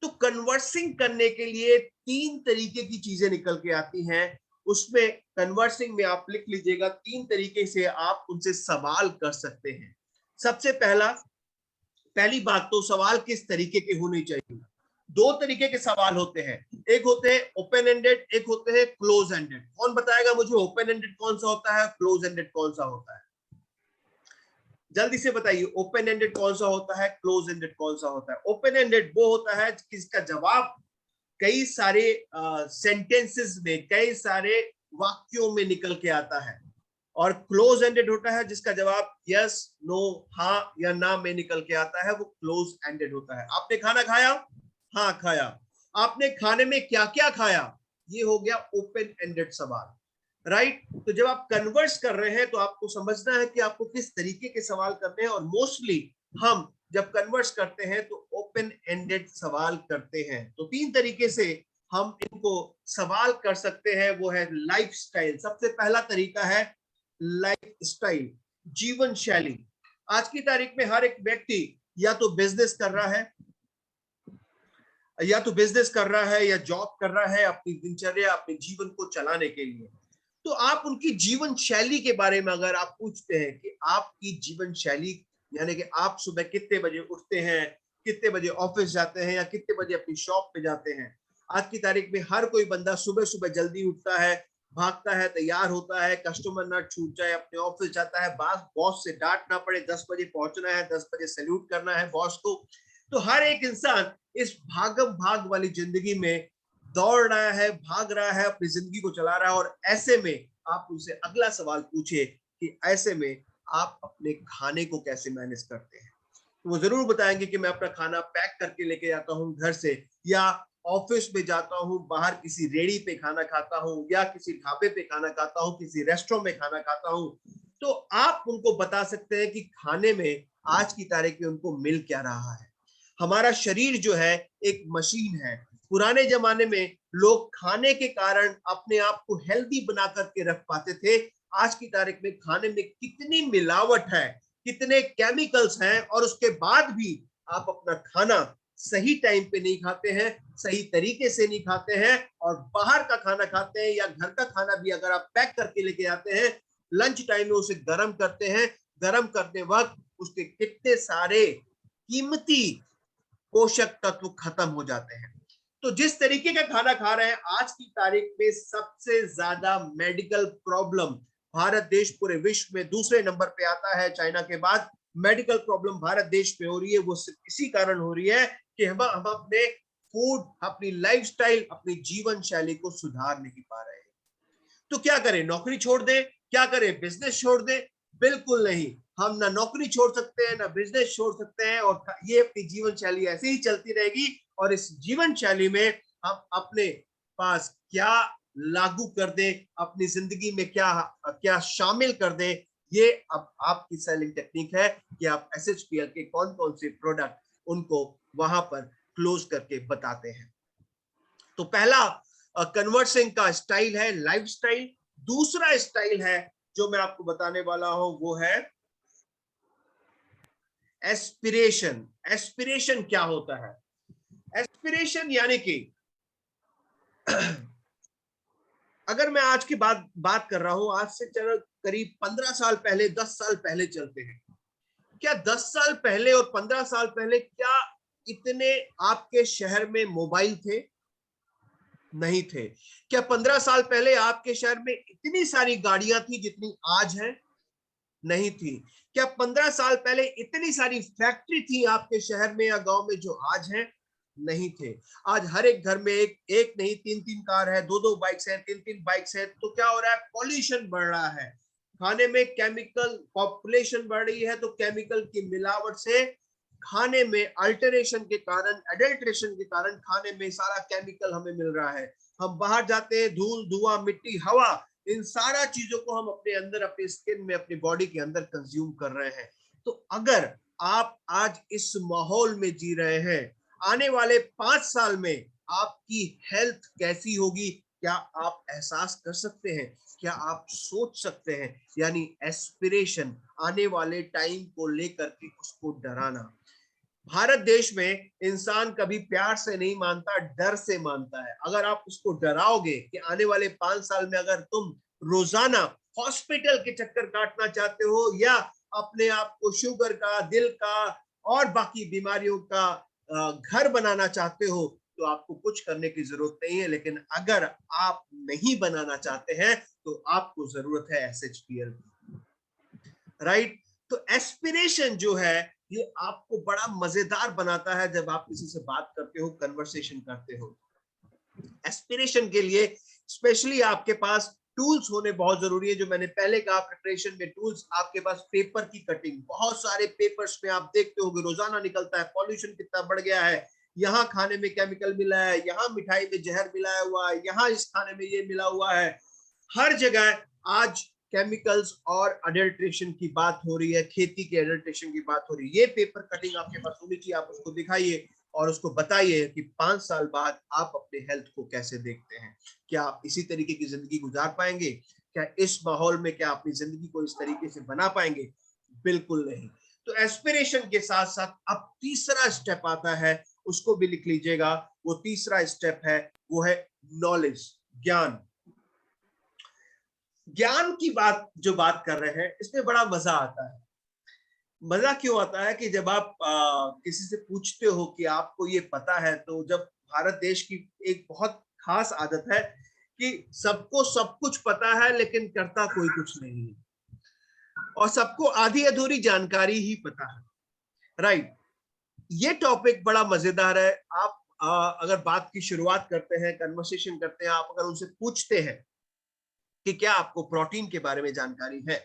तो कन्वर्सिंग करने के लिए 3 तरीके की चीजें निकल के आती हैं। उसमें कन्वर्सिंग में आप लिख लीजिएगा, 3 तरीके से आप उनसे सवाल कर सकते हैं। सबसे पहली बात, तो सवाल किस तरीके के होने चाहिए। 2 तरीके के सवाल होते हैं, एक होते हैं ओपन एंडेड, एक होते हैं क्लोज एंडेड। कौन बताएगा मुझे ओपन एंडेड कौन सा होता है, क्लोज एंडेड कौन सा होता है? जल्दी से बताइए, ओपन एंडेड कौन सा होता है, क्लोज एंडेड कौन सा होता है? ओपन एंडेड वो होता है जिसका जवाब कई सारे सेंटेंसेस में, कई सारे वाक्यों में निकल के आता है, और क्लोज एंडेड होता है जिसका जवाब यस, नो, हाँ या ना में निकल के आता है, वो क्लोज एंडेड होता है। आपने खाना खाया? हाँ खाया। आपने खाने में क्या क्या खाया? ये हो गया ओपन एंडेड सवाल, राइट? तो जब आप कन्वर्स कर रहे हैं तो आपको समझना है कि आपको किस तरीके के सवाल करने हैं, और मोस्टली हम जब कन्वर्स करते हैं तो ओपन एंडेड सवाल करते हैं। तो 3 तरीके से हम इनको सवाल कर सकते हैं, वो है लाइफस्टाइल। सबसे पहला तरीका है लाइफस्टाइल, जीवन शैली। आज की तारीख में हर एक व्यक्ति या तो बिजनेस कर रहा है, या जॉब कर रहा है अपनी दिनचर्या, अपने जीवन को चलाने के लिए। तो आप उनकी जीवन शैली के बारे में अगर आप पूछते हैं कि आपकी जीवन शैली, यानी कि आप सुबह कितने बजे उठते हैं, कितने बजे ऑफिस जाते हैं, या कितने बजे अपनी शॉप पे जाते हैं। आज की तारीख में हर कोई बंदा सुबह सुबह जल्दी उठता है, भागता है, तैयार होता है, कस्टमर ना छूट जाए, अपने ऑफिस जाता है, बॉस से डांट ना पड़े, 10 बजे पहुंचना है, 10 बजे सैल्यूट करना है बॉस को। तो हर एक इंसान इस भागम भाग वाली जिंदगी में दौड़ रहा है, भाग रहा है, अपनी जिंदगी को चला रहा है। और ऐसे में आप उनसे अगला सवाल पूछे कि ऐसे में आप अपने खाने को कैसे मैनेज करते हैं, तो वो जरूर बताएंगे कि मैं अपना खाना पैक करके लेके जाता हूँ घर से, या ऑफिस में जाता हूँ, बाहर किसी रेड़ी पे खाना खाता हूँ, या किसी ढाबे पे खाना खाता हूँ, किसी रेस्टोरेंट में खाना खाता हूँ। तो आप उनको बता सकते हैं कि खाने में आज की तारीख में उनको मिल क्या रहा है। हमारा शरीर जो है एक मशीन है। पुराने जमाने में लोग खाने के कारण अपने आप को हेल्दी बना करके रख पाते थे। आज की तारीख में खाने में कितनी मिलावट है, कितने केमिकल्स हैं, और उसके बाद भी आप अपना खाना सही टाइम पे नहीं खाते हैं, सही तरीके से नहीं खाते हैं, और बाहर का खाना खाते हैं, या घर का खाना भी अगर आप पैक करके लेके आते हैं, लंच टाइम में उसे गर्म करते हैं। गर्म करते वक्त उसके कितने सारे कीमती पोषक तत्व खत्म हो जाते हैं। तो जिस तरीके का खाना खा रहे हैं, आज की तारीख में सबसे ज्यादा मेडिकल प्रॉब्लम भारत देश पूरे विश्व में दूसरे नंबर पे आता है। चाइना के बाद मेडिकल प्रॉब्लम भारत देश में हो रही है। वो सिर्फ इसी कारण हो रही है कि हम अपने फूड, अपनी लाइफस्टाइल, अपनी जीवन शैली को सुधार नहीं पा रहे हैं। तो क्या करें? नौकरी छोड़ दें? क्या करें? बिजनेस छोड़ दें? बिल्कुल नहीं। हम ना नौकरी छोड़ सकते हैं, ना बिजनेस छोड़ सकते हैं, और ये अपनी जीवन शैली ऐसे ही चलती रहेगी। और इस जीवन शैली में हम अपने पास क्या लागू कर दें, अपनी जिंदगी में क्या क्या शामिल कर दें, ये अब आपकी सेलिंग टेक्निक है कि आप SHPL के कौन कौन से प्रोडक्ट उनको वहां पर क्लोज करके बताते हैं। तो पहला कन्वर्सिंग का स्टाइल है लाइफस्टाइल। दूसरा स्टाइल है जो मैं आपको बताने वाला हूं, वो है एस्पिरेशन। एस्पिरेशन क्या होता है? एस्पिरेशन यानी कि अगर मैं आज की बात कर रहा हूं, आज से चलो करीब 15 साल पहले, 10 साल पहले चलते हैं। क्या 10 साल पहले और 15 साल पहले क्या इतने आपके शहर में मोबाइल थे? नहीं थे। क्या 15 साल पहले आपके शहर में इतनी सारी गाड़ियां थी जितनी आज है? नहीं थी। क्या 15 साल पहले इतनी सारी फैक्ट्री थी आपके शहर में या गांव में जो आज है? नहीं थे। आज हर एक घर में एक नहीं 3-3 कार है, 2-2 बाइक्स हैं, 3-3 बाइक्स हैं। तो क्या हो रहा है? पॉल्यूशन बढ़ रहा है। खाने में केमिकल, पॉपुलेशन बढ़ रही है, तो केमिकल की मिलावट से खाने में अल्टरेशन के कारण, एडल्ट्रेशन के कारण खाने में सारा केमिकल हमें मिल रहा है। हम बाहर जाते हैं, धूल, धुआं, मिट्टी, हवा, इन सारा चीजों को हम अपने अंदर, अपनी स्किन में, अपनी बॉडी के अंदर कंज्यूम कर रहे हैं। तो अगर आप आज इस माहौल में जी रहे हैं, आने वाले 5 साल में आपकी हेल्थ कैसी होगी, क्या आप एहसास कर सकते हैं? क्या आप सोच सकते हैं? यानी एस्पिरेशन, आने वाले टाइम को लेकर के उसको डराना। भारत देश में इंसान कभी प्यार से नहीं मानता, डर से मानता है। अगर आप उसको डराओगे कि आने वाले 5 साल में अगर तुम रोजाना हॉस्पिटल के चक्कर काटना चाहते हो, या अपने आप को शुगर का, दिल का और बाकी बीमारियों का घर बनाना चाहते हो, तो आपको कुछ करने की जरूरत नहीं है। लेकिन अगर आप नहीं बनाना चाहते हैं तो आपको जरूरत है SHPL की, राइट? तो एस्पिरेशन जो है ये आपको बड़ा मजेदार बनाता है जब आप किसी से बात करते हो, कन्वर्सेशन करते हो। एस्पिरेशन के लिए स्पेशली आपके पास टूल्स होने बहुत जरूरी है। जो मैंने पहले कहा, प्रिपरेशन में टूल्स, आपके पास पेपर की कटिंग, बहुत सारे पेपर्स में आप देखते होंगे रोजाना निकलता है, पॉल्यूशन कितना बढ़ गया है, यहाँ खाने में केमिकल मिला है, यहाँ मिठाई में जहर मिलाया हुआ है, यहाँ इस खाने में ये मिला हुआ है, हर जगह आज केमिकल्स और अडल्ट्रेशन की बात हो रही है, खेती के अडल्ट्रेशन की बात हो रही है। ये पेपर कटिंग आपके पास होनी चाहिए, आप उसको दिखाइए और उसको बताइए कि 5 साल बाद आप अपने हेल्थ को कैसे देखते हैं। क्या आप इसी तरीके की जिंदगी गुजार पाएंगे? क्या इस माहौल में क्या अपनी जिंदगी को इस तरीके से बना पाएंगे? बिल्कुल नहीं। तो एस्पिरेशन के साथ साथ अब तीसरा स्टेप आता है, उसको भी लिख लीजिएगा। वो तीसरा स्टेप है, वो है नॉलेज, ज्ञान। ज्ञान की बात जो बात कर रहे हैं, इसमें बड़ा मजा आता है। मजा क्यों आता है कि जब आप किसी से पूछते हो कि आपको ये पता है, तो जब भारत देश की एक बहुत खास आदत है कि सबको सब कुछ पता है लेकिन करता कोई कुछ नहीं है, और सबको आधी अधूरी जानकारी ही पता है, राइट। ये टॉपिक बड़ा मजेदार है। आप अगर बात की शुरुआत करते हैं, कन्वर्सेशन करते हैं, आप अगर उनसे पूछते हैं कि क्या आपको प्रोटीन के बारे में जानकारी है,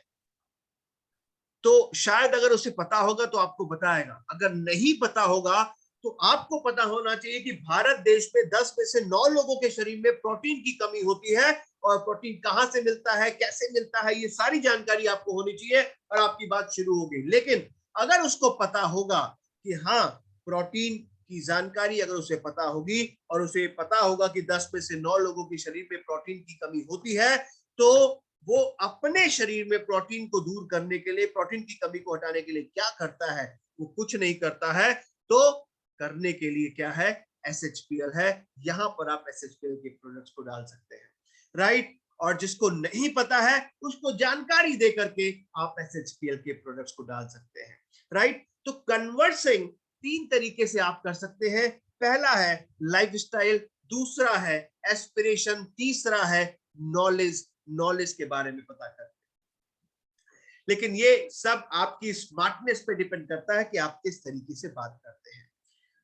तो शायद अगर उसे पता होगा तो आपको बताएगा। अगर नहीं पता होगा तो आपको पता होना चाहिए कि भारत देश में 10 में से 9 लोगों के शरीर में प्रोटीन की कमी होती है, और प्रोटीन कहां से मिलता है, कैसे मिलता है, ये सारी जानकारी आपको होनी चाहिए और आपकी बात शुरू होगी। लेकिन अगर उसको पता होगा कि हाँ, प्रोटीन की जानकारी अगर उसे पता होगी और उसे पता होगा कि 10 में से 9 लोगों के शरीर में प्रोटीन की कमी होती है, तो वो अपने शरीर में प्रोटीन को दूर करने के लिए, प्रोटीन की कमी को हटाने के लिए क्या करता है? वो कुछ नहीं करता है। तो करने के लिए क्या है? SHPL है। यहां पर आप SHPL के प्रोडक्ट्स को डाल सकते हैं, राइट। और जिसको नहीं पता है उसको जानकारी दे करके आप SHPL के प्रोडक्ट्स को डाल सकते हैं, राइट। तो कन्वर्सिंग 3 तरीके से आप कर सकते हैं। पहला है लाइफस्टाइल, दूसरा है एस्पिरेशन, तीसरा है नॉलेज, नॉलेज के बारे में पता करते। लेकिन ये सब आपकी स्मार्टनेस पे डिपेंड करता है कि आप किस तरीके से बात करते हैं,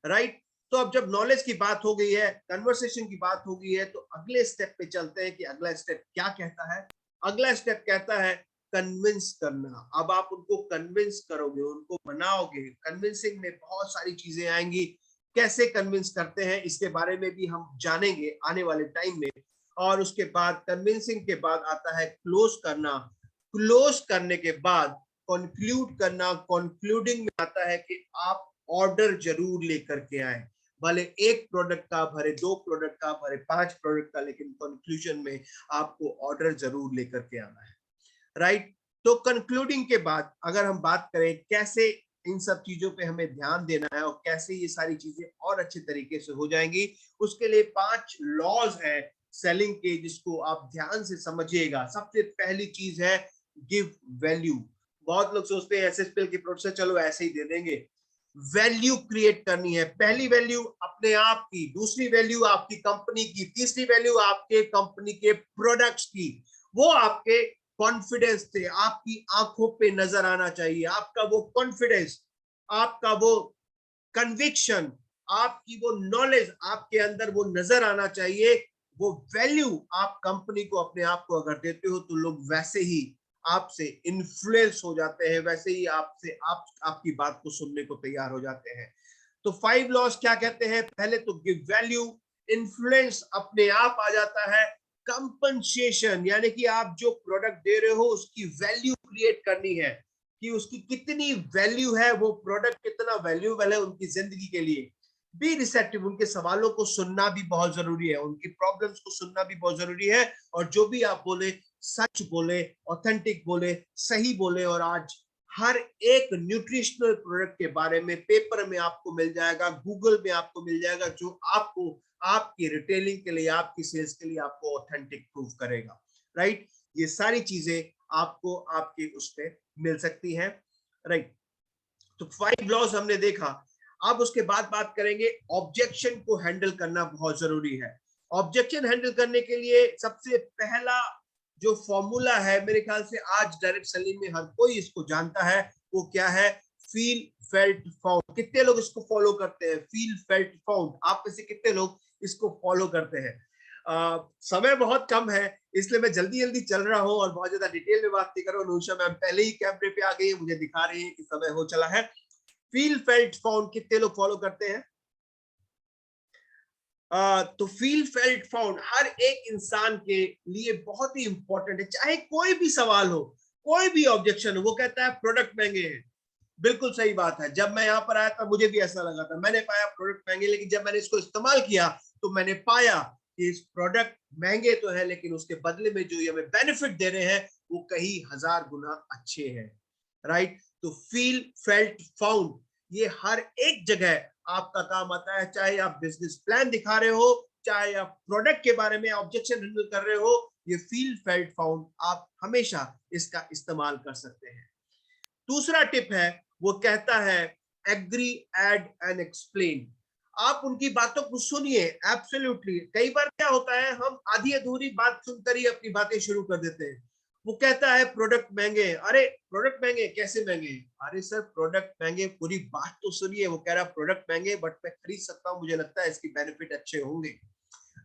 राइट। तो अब जब नॉलेज की बात हो गई है, कन्वर्सेशन की बात हो गई है, तो अगले स्टेप पे चलते हैं कि अगला स्टेप क्या कहता है। अगला स्टेप कहता है कन्विंस करना। अब आप उनको कन्विंस करोगे, उनको मनाओगे। कन्विंसिंग में बहुत सारी चीजें आएंगी। कैसे कन्विंस करते हैं इसके बारे में भी हम जानेंगे आने वाले टाइम में। और उसके बाद कन्विंसिंग के बाद आता है क्लोज करना। क्लोज करने के बाद कंक्लूड करना। कंक्लूडिंग में आता है कि आप ऑर्डर जरूर लेकर के आए, भले 1 प्रोडक्ट का भरे, 2 प्रोडक्ट का भरे, 5 प्रोडक्ट का, लेकिन कंक्लूजन में आपको ऑर्डर जरूर लेकर के आना है, राइट। तो कंक्लूडिंग के बाद अगर हम बात करें कैसे इन सब चीजों पे हमें ध्यान देना है और कैसे ये सारी चीजें और अच्छे तरीके से हो जाएंगी, उसके लिए 5 लॉज है सेलिंग के, जिसको आप ध्यान से समझिएगा। सबसे पहली चीज है गिव वैल्यू। बहुत लोग सोचते हैं SHPL की प्रोडक्ट से चलो ऐसे ही दे देंगे। वैल्यू क्रिएट करनी है। पहली वैल्यू अपने आप की, दूसरी वैल्यू आपकी कंपनी की, तीसरी वैल्यू आपके कंपनी के प्रोडक्ट्स की। वो आपके कॉन्फिडेंस से, आपकी आंखों पे नजर आना चाहिए। आपका वो कॉन्फिडेंस, आपका वो कन्विक्शन, आपकी वो नॉलेज आपके अंदर वो नजर आना चाहिए। वो वैल्यू आप कंपनी को, अपने आप को अगर देते हो, तो लोग वैसे ही आपसे इन्फ्लुएंस हो जाते हैं, वैसे ही आपसे आपकी बात को सुनने को तैयार हो जाते हैं। तो 5 लॉस क्या कहते हैं? पहले तो गिव वैल्यू, इन्फ्लुएंस अपने आप आ जाता है। कंपनसेशन, यानी कि आप जो प्रोडक्ट दे रहे हो उसकी वैल्यू क्रिएट करनी है, कि उसकी कितनी वैल्यू है, वो प्रोडक्ट कितना वैल्यूएबल है उनकी जिंदगी के लिए। बी रिसेप्टिव, उनके सवालों को सुनना भी बहुत जरूरी है, उनकी प्रॉब्लम्स को सुनना भी बहुत जरूरी है। और जो भी आप बोले, सच बोले, ऑथेंटिक बोले, सही बोले। और आज हर एक न्यूट्रिशनल प्रोडक्ट के बारे में पेपर में आपको मिल जाएगा, गूगल में आपको मिल जाएगा, जो आपको आपकी रिटेलिंग के लिए, आपकी सेल्स के लिए आपको ऑथेंटिक प्रूव करेगा, राइट। ये सारी चीजें आपको आपके उस पर मिल सकती हैं, राइट। तो 5 लॉज हमने देखा। अब उसके बाद बात करेंगे ऑब्जेक्शन को हैंडल करना बहुत जरूरी है। ऑब्जेक्शन हैंडल करने के लिए सबसे पहला जो फॉर्मूला है, मेरे ख्याल से आज डायरेक्ट सेलिंग में हर कोई इसको जानता है, वो क्या है? Feel felt found. कितने लोग इसको फॉलो करते हैं? फील फेल्ट फाउंड, आप में से कितने लोग इसको फॉलो करते हैं? समय बहुत कम है, इसलिए मैं जल्दी जल्दी चल रहा हूं और बहुत ज्यादा डिटेल में बात नहीं कर रहा हूं। अनुषा मैम पहले ही कैमरे पे आ गई है, मुझे दिखा रही है कि समय हो चला है। फील फेल्ट फाउंड कितने लोग फॉलो करते हैं? तो फील फेल्ट फाउंड हर एक इंसान के लिए बहुत ही इंपॉर्टेंट है, चाहे कोई भी सवाल हो, कोई भी ऑब्जेक्शन हो। वो कहता है प्रोडक्ट महंगे हैं, बिल्कुल सही बात है। जब मैं यहाँ पर आया था मुझे भी ऐसा लगा था, मैंने पाया प्रोडक्ट महंगे, लेकिन जब मैंने इसको इस्तेमाल किया तो मैंने पाया कि इस प्रोडक्ट महंगे तो है, लेकिन उसके बदले में जो ये हमें बेनिफिट दे रहे हैं वो कई हजार गुना अच्छे हैं, राइट? तो फील फेल्ट फाउंड ये हर एक जगह आपका काम आता है, चाहे आप बिजनेस प्लान दिखा रहे हो, चाहे आप प्रोडक्ट के बारे में ऑब्जेक्शन हैंडल कर रहे हो, ये फील फेल्ट फाउंड आप हमेशा इसका इस्तेमाल कर सकते हैं। दूसरा टिप है, वो कहता है एग्री, ऐड एंड एक्सप्लेन। आप उनकी बातों को सुनिए, एब्सोल्युटली। कई बार क्या होता है, हम आधी अधूरी बात सुनकर ही अपनी बातें शुरू कर देते हैं। वो कहता है प्रोडक्ट महंगे, अरे प्रोडक्ट महंगे, कैसे महंगे? अरे सर प्रोडक्ट महंगे, पूरी बात तो सुनिए। वो कह रहा है प्रोडक्ट महंगे बट मैं खरीद सकता हूं, मुझे लगता है इसकी बेनिफिट अच्छे होंगे,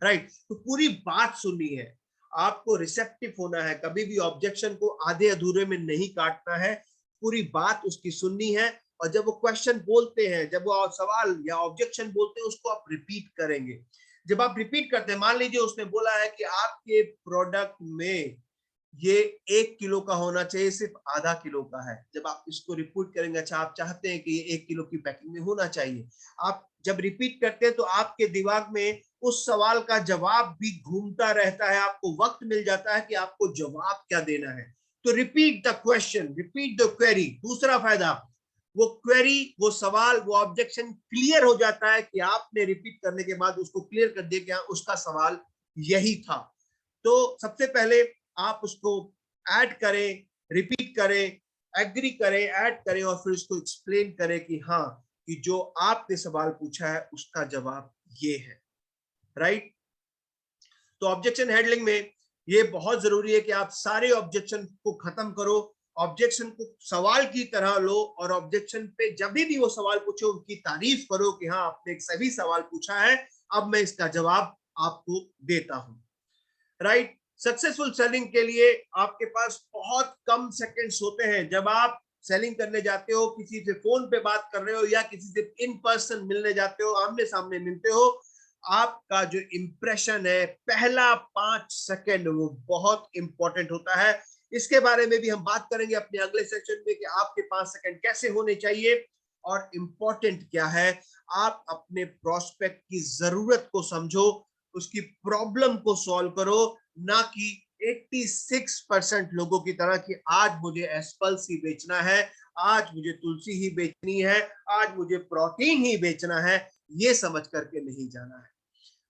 राइट? तो पूरी बात सुननी है, आपको रिसेप्टिव होना है, कभी भी ऑब्जेक्शन को आधे अधूरे में नहीं काटना है, पूरी बात उसकी सुननी है। और जब वो क्वेश्चन बोलते हैं, जब वो सवाल या ऑब्जेक्शन बोलते हैं, उसको आप रिपीट करेंगे। जब आप रिपीट करते हैं, मान लीजिए उसने बोला है कि आपके प्रोडक्ट में ये 1 किलो का होना चाहिए, सिर्फ आधा किलो का है। जब आप इसको रिपीट करेंगे, अच्छा आप चाहते हैं कि ये 1 किलो की पैकिंग में होना चाहिए, आप जब रिपीट करते हैं तो आपके दिमाग में उस सवाल का जवाब भी घूमता रहता है, आपको वक्त मिल जाता है कि आपको जवाब क्या देना है। तो repeat the question, repeat the query. दूसरा फायदा, वो क्वेरी, वो सवाल, वो ऑब्जेक्शन क्लियर हो जाता है कि आपने रिपीट करने के बाद उसको क्लियर कर दिया कि उसका सवाल यही था। तो सबसे पहले आप उसको ऐड करें, रिपीट करें, एग्री करें, ऐड करें और फिर उसको एक्सप्लेन करें कि हाँ, कि जो आपने सवाल पूछा है उसका जवाब ये है, राइट? तो ऑब्जेक्शन हैंडलिंग में ये बहुत जरूरी है कि आप सारे ऑब्जेक्शन को खत्म करो, ऑब्जेक्शन को सवाल की तरह लो और ऑब्जेक्शन पे जब भी वो सवाल पूछे उनकी तारीफ करो कि हाँ आपने एक सही सवाल पूछा है, अब मैं इसका जवाब आपको देता हूं, राइट? सक्सेसफुल सेलिंग के लिए आपके पास बहुत कम सेकंड्स होते हैं। जब आप सेलिंग करने जाते हो, किसी से फोन पे बात कर रहे हो या किसी से इन पर्सन मिलने जाते हो, आमने सामने मिलते हो, आपका जो इंप्रेशन है, पहला 5 सेकंड, वो बहुत इंपॉर्टेंट होता है। इसके बारे में भी हम बात करेंगे अपने अगले सेशन में कि आपके 5 सेकंड कैसे होने चाहिए और इंपॉर्टेंट क्या है। आप अपने प्रोस्पेक्ट की जरूरत को समझो, उसकी प्रॉब्लम को सॉल्व करो, ना कि 86% लोगों की तरह कि आज मुझे एस्पल्स ही बेचना है, आज मुझे तुलसी ही बेचनी है, आज मुझे प्रोटीन ही बेचना है, ये समझ करके नहीं जाना है,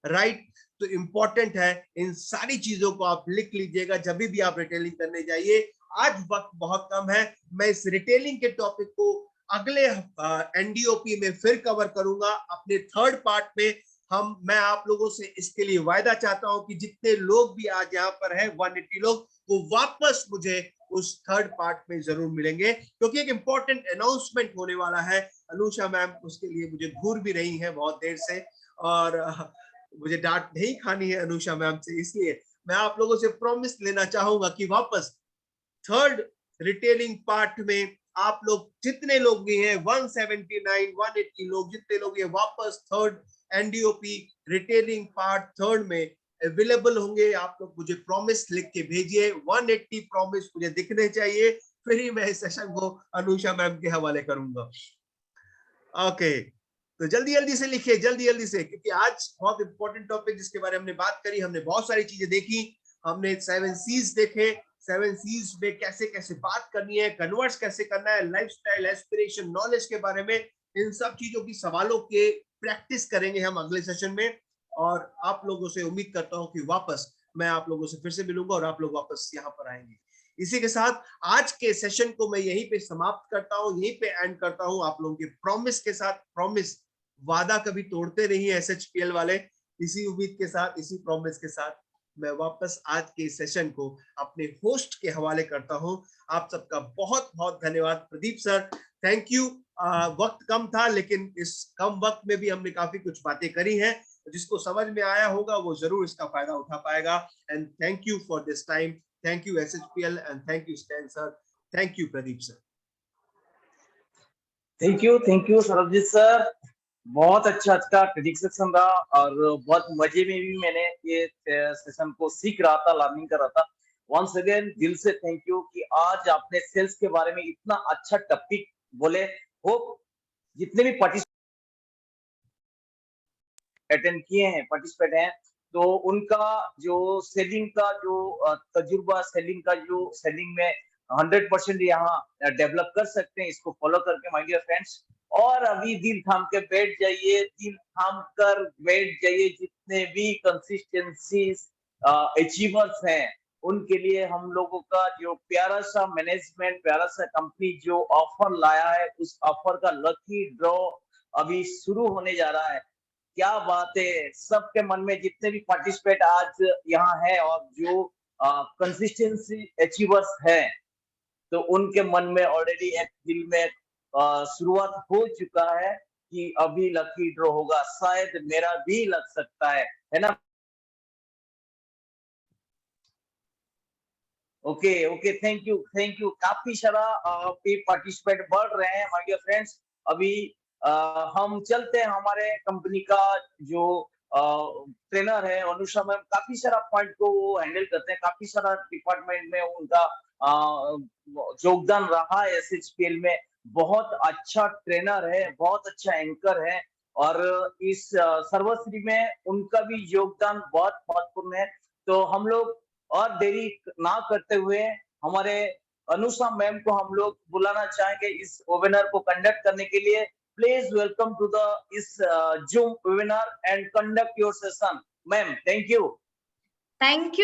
राइट? तो इंपॉर्टेंट है, इन सारी चीजों को आप लिख लीजिएगा जब भी आप रिटेलिंग करने जाइए। आज वक्त बहुत कम है, मैं इस रिटेलिंग के टॉपिक को अगले एनडीओपी में फिर कवर करूंगा अपने थर्ड पार्ट में। मैं आप लोगों से इसके लिए वायदा चाहता हूं कि जितने लोग भी आज यहाँ पर हैं 180 लोग, वो वापस मुझे उस थर्ड पार्ट में जरूर मिलेंगे, क्योंकि एक इंपॉर्टेंट अनाउंसमेंट होने वाला है। अनुषा मैम उसके लिए मुझे घूर भी रही है बहुत देर से और मुझे डांट नहीं खानी है अनुषा मैम से, इसलिए मैं आप लोगों से प्रॉमिस लेना चाहूंगा कि वापस थर्ड रिटेलिंग पार्ट में आप लोग जितने लोग भी हैं 179 180 लोग जितने लोग ये वापस थर्ड एनडीओपी रिटेलिंग पार्ट थर्ड में अवेलेबल होंगे। आप लोग मुझे प्रॉमिस लिख के भेजिए, 180 प्रॉमिस मुझे दिखने चाहिए, फिर ही मैं इस सेशन को अनुषा मैम के हवाले करूंगा। ओके, तो जल्दी जल्दी से लिखिए, जल्दी जल्दी से, क्योंकि आज बहुत इंपॉर्टेंट टॉपिक जिसके बारे में हमने बात करी, हमने बहुत सारी चीजें देखी, हमने 7 C's देखे, 7 C's में कैसे कैसे बात करनी है, कन्वर्ट्स कैसे करना है, लाइफस्टाइल, एस्पिरेशन, नॉलेज के बारे में, इन सब चीजों की सवालों के प्रैक्टिस करेंगे हम अगले सेशन में। और आप लोगों से उम्मीद करता हूं कि वापस मैं आप लोगों से फिर से मिलूंगा और आप लोग वापस यहाँ पर आएंगे। इसी के साथ आज के सेशन को मैं यहीं पे समाप्त करता हूं, यहीं पे एंड करता हूं आप लोगों के प्रॉमिस के साथ। प्रॉमिस, वादा कभी तोड़ते नहीं है SHPL वाले। इसी उम्मीद के साथ, इसी प्रॉमिस के साथ मैं वापस आज के सेशन को अपने होस्ट के हवाले करता हूं। आप सबका बहुत बहुत धन्यवाद। Pradeep sir, thank you. वक्त कम था, लेकिन इस कम वक्त में भी हमने काफी कुछ बातें करी हैं। जिसको समझ में आया होगा वो जरूर इसका फायदा उठा पाएगा। And thank you for this time. Thank you SHPL and thank you stand sir. Thank you Pradeep sir. Thank you Sarabjit sir. बहुत अच्छा अच्छा क्रिटिक सेक्शन रहा और बहुत मजे में भी मैंने ये सेशन को सीख रहा था, लर्निंग कर रहा था। वंस अगेन दिल से थैंक यू कि आज आपने सेल्स के बारे में इतना अच्छा टॉपिक बोले। होप जितने भी पार्टिसिपेट अटेंड किए हैं, पार्टिसिपेट हैं, तो उनका जो सेलिंग का जो तजुर्बा, सेलिंग का जो सेलिंग में 100% यहाँ डेवलप कर सकते हैं, इसको फॉलो करके माय डियर फ्रेंड्स। और अभी दिल थाम के बैठ जाइए, दिल थाम कर बैठ जाइए। जितने भी कंसिस्टेंसीज अचीवर्स हैं उनके लिए हम लोगों का जो प्यारा सा मैनेजमेंट, प्यारा सा कंपनी जो ऑफर लाया है, उस ऑफर का लकी ड्रॉ अभी शुरू होने जा रहा है। क्या बात है, सबके मन में जितने भी पार्टिसिपेट आज यहाँ है और जो कंसिस्टेंसी अचीवर्स हैं, तो उनके मन में ऑलरेडी एक दिल में शुरुआत हो चुका है कि अभी लकी ड्रॉ होगा, शायद मेरा भी लग सकता है ना। Okay okay, thank you. काफी सारा पार्टिसिपेट बढ़ रहे हैं माय डियर फ्रेंड्स। अभी हम चलते हैं हमारे कंपनी का जो ट्रेनर है अनुषा मैम, काफी सारा पॉइंट को वो हैंडल करते हैं, काफी सारा डिपार्टमेंट में उनका योगदान रहा है SHPL में। बहुत अच्छा ट्रेनर है, बहुत अच्छा एंकर है और इस सर्वश्री में उनका भी योगदान बहुत महत्वपूर्ण है। तो हम लोग और देरी ना करते हुए हमारे अनुषा मैम को हम लोग बुलाना चाहेंगे इस वेबिनार को कंडक्ट करने के लिए। प्लीज वेलकम टू द इस zoom webinar and conduct your session. Ma'am, thank you. Thank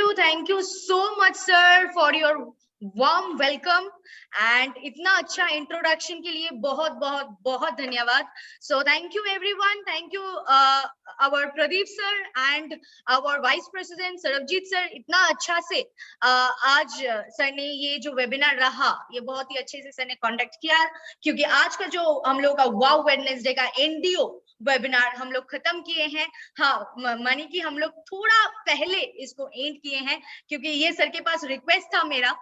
you so much, sir, for your warm welcome and इतना अच्छा इंट्रोडक्शन के लिए बहुत बहुत बहुत धन्यवाद। So thank you everyone, thank you our Pradeep sir and our vice president Sarabjit sir, इतना अच्छा से आज सर ने ये जो वेबिनार रहा ये बहुत ही अच्छे से सर ने कंडक्ट किया, क्योंकि आज का जो हम लोग का वाव वेडनेसडे का NDO वेबिनार हम लोग खत्म किए हैं। हाँ, मानी कि हम लोग थोड़ा पहले इसको एंड किए हैं, क्योंकि ये सर के पास रिक्वेस्ट था मेरा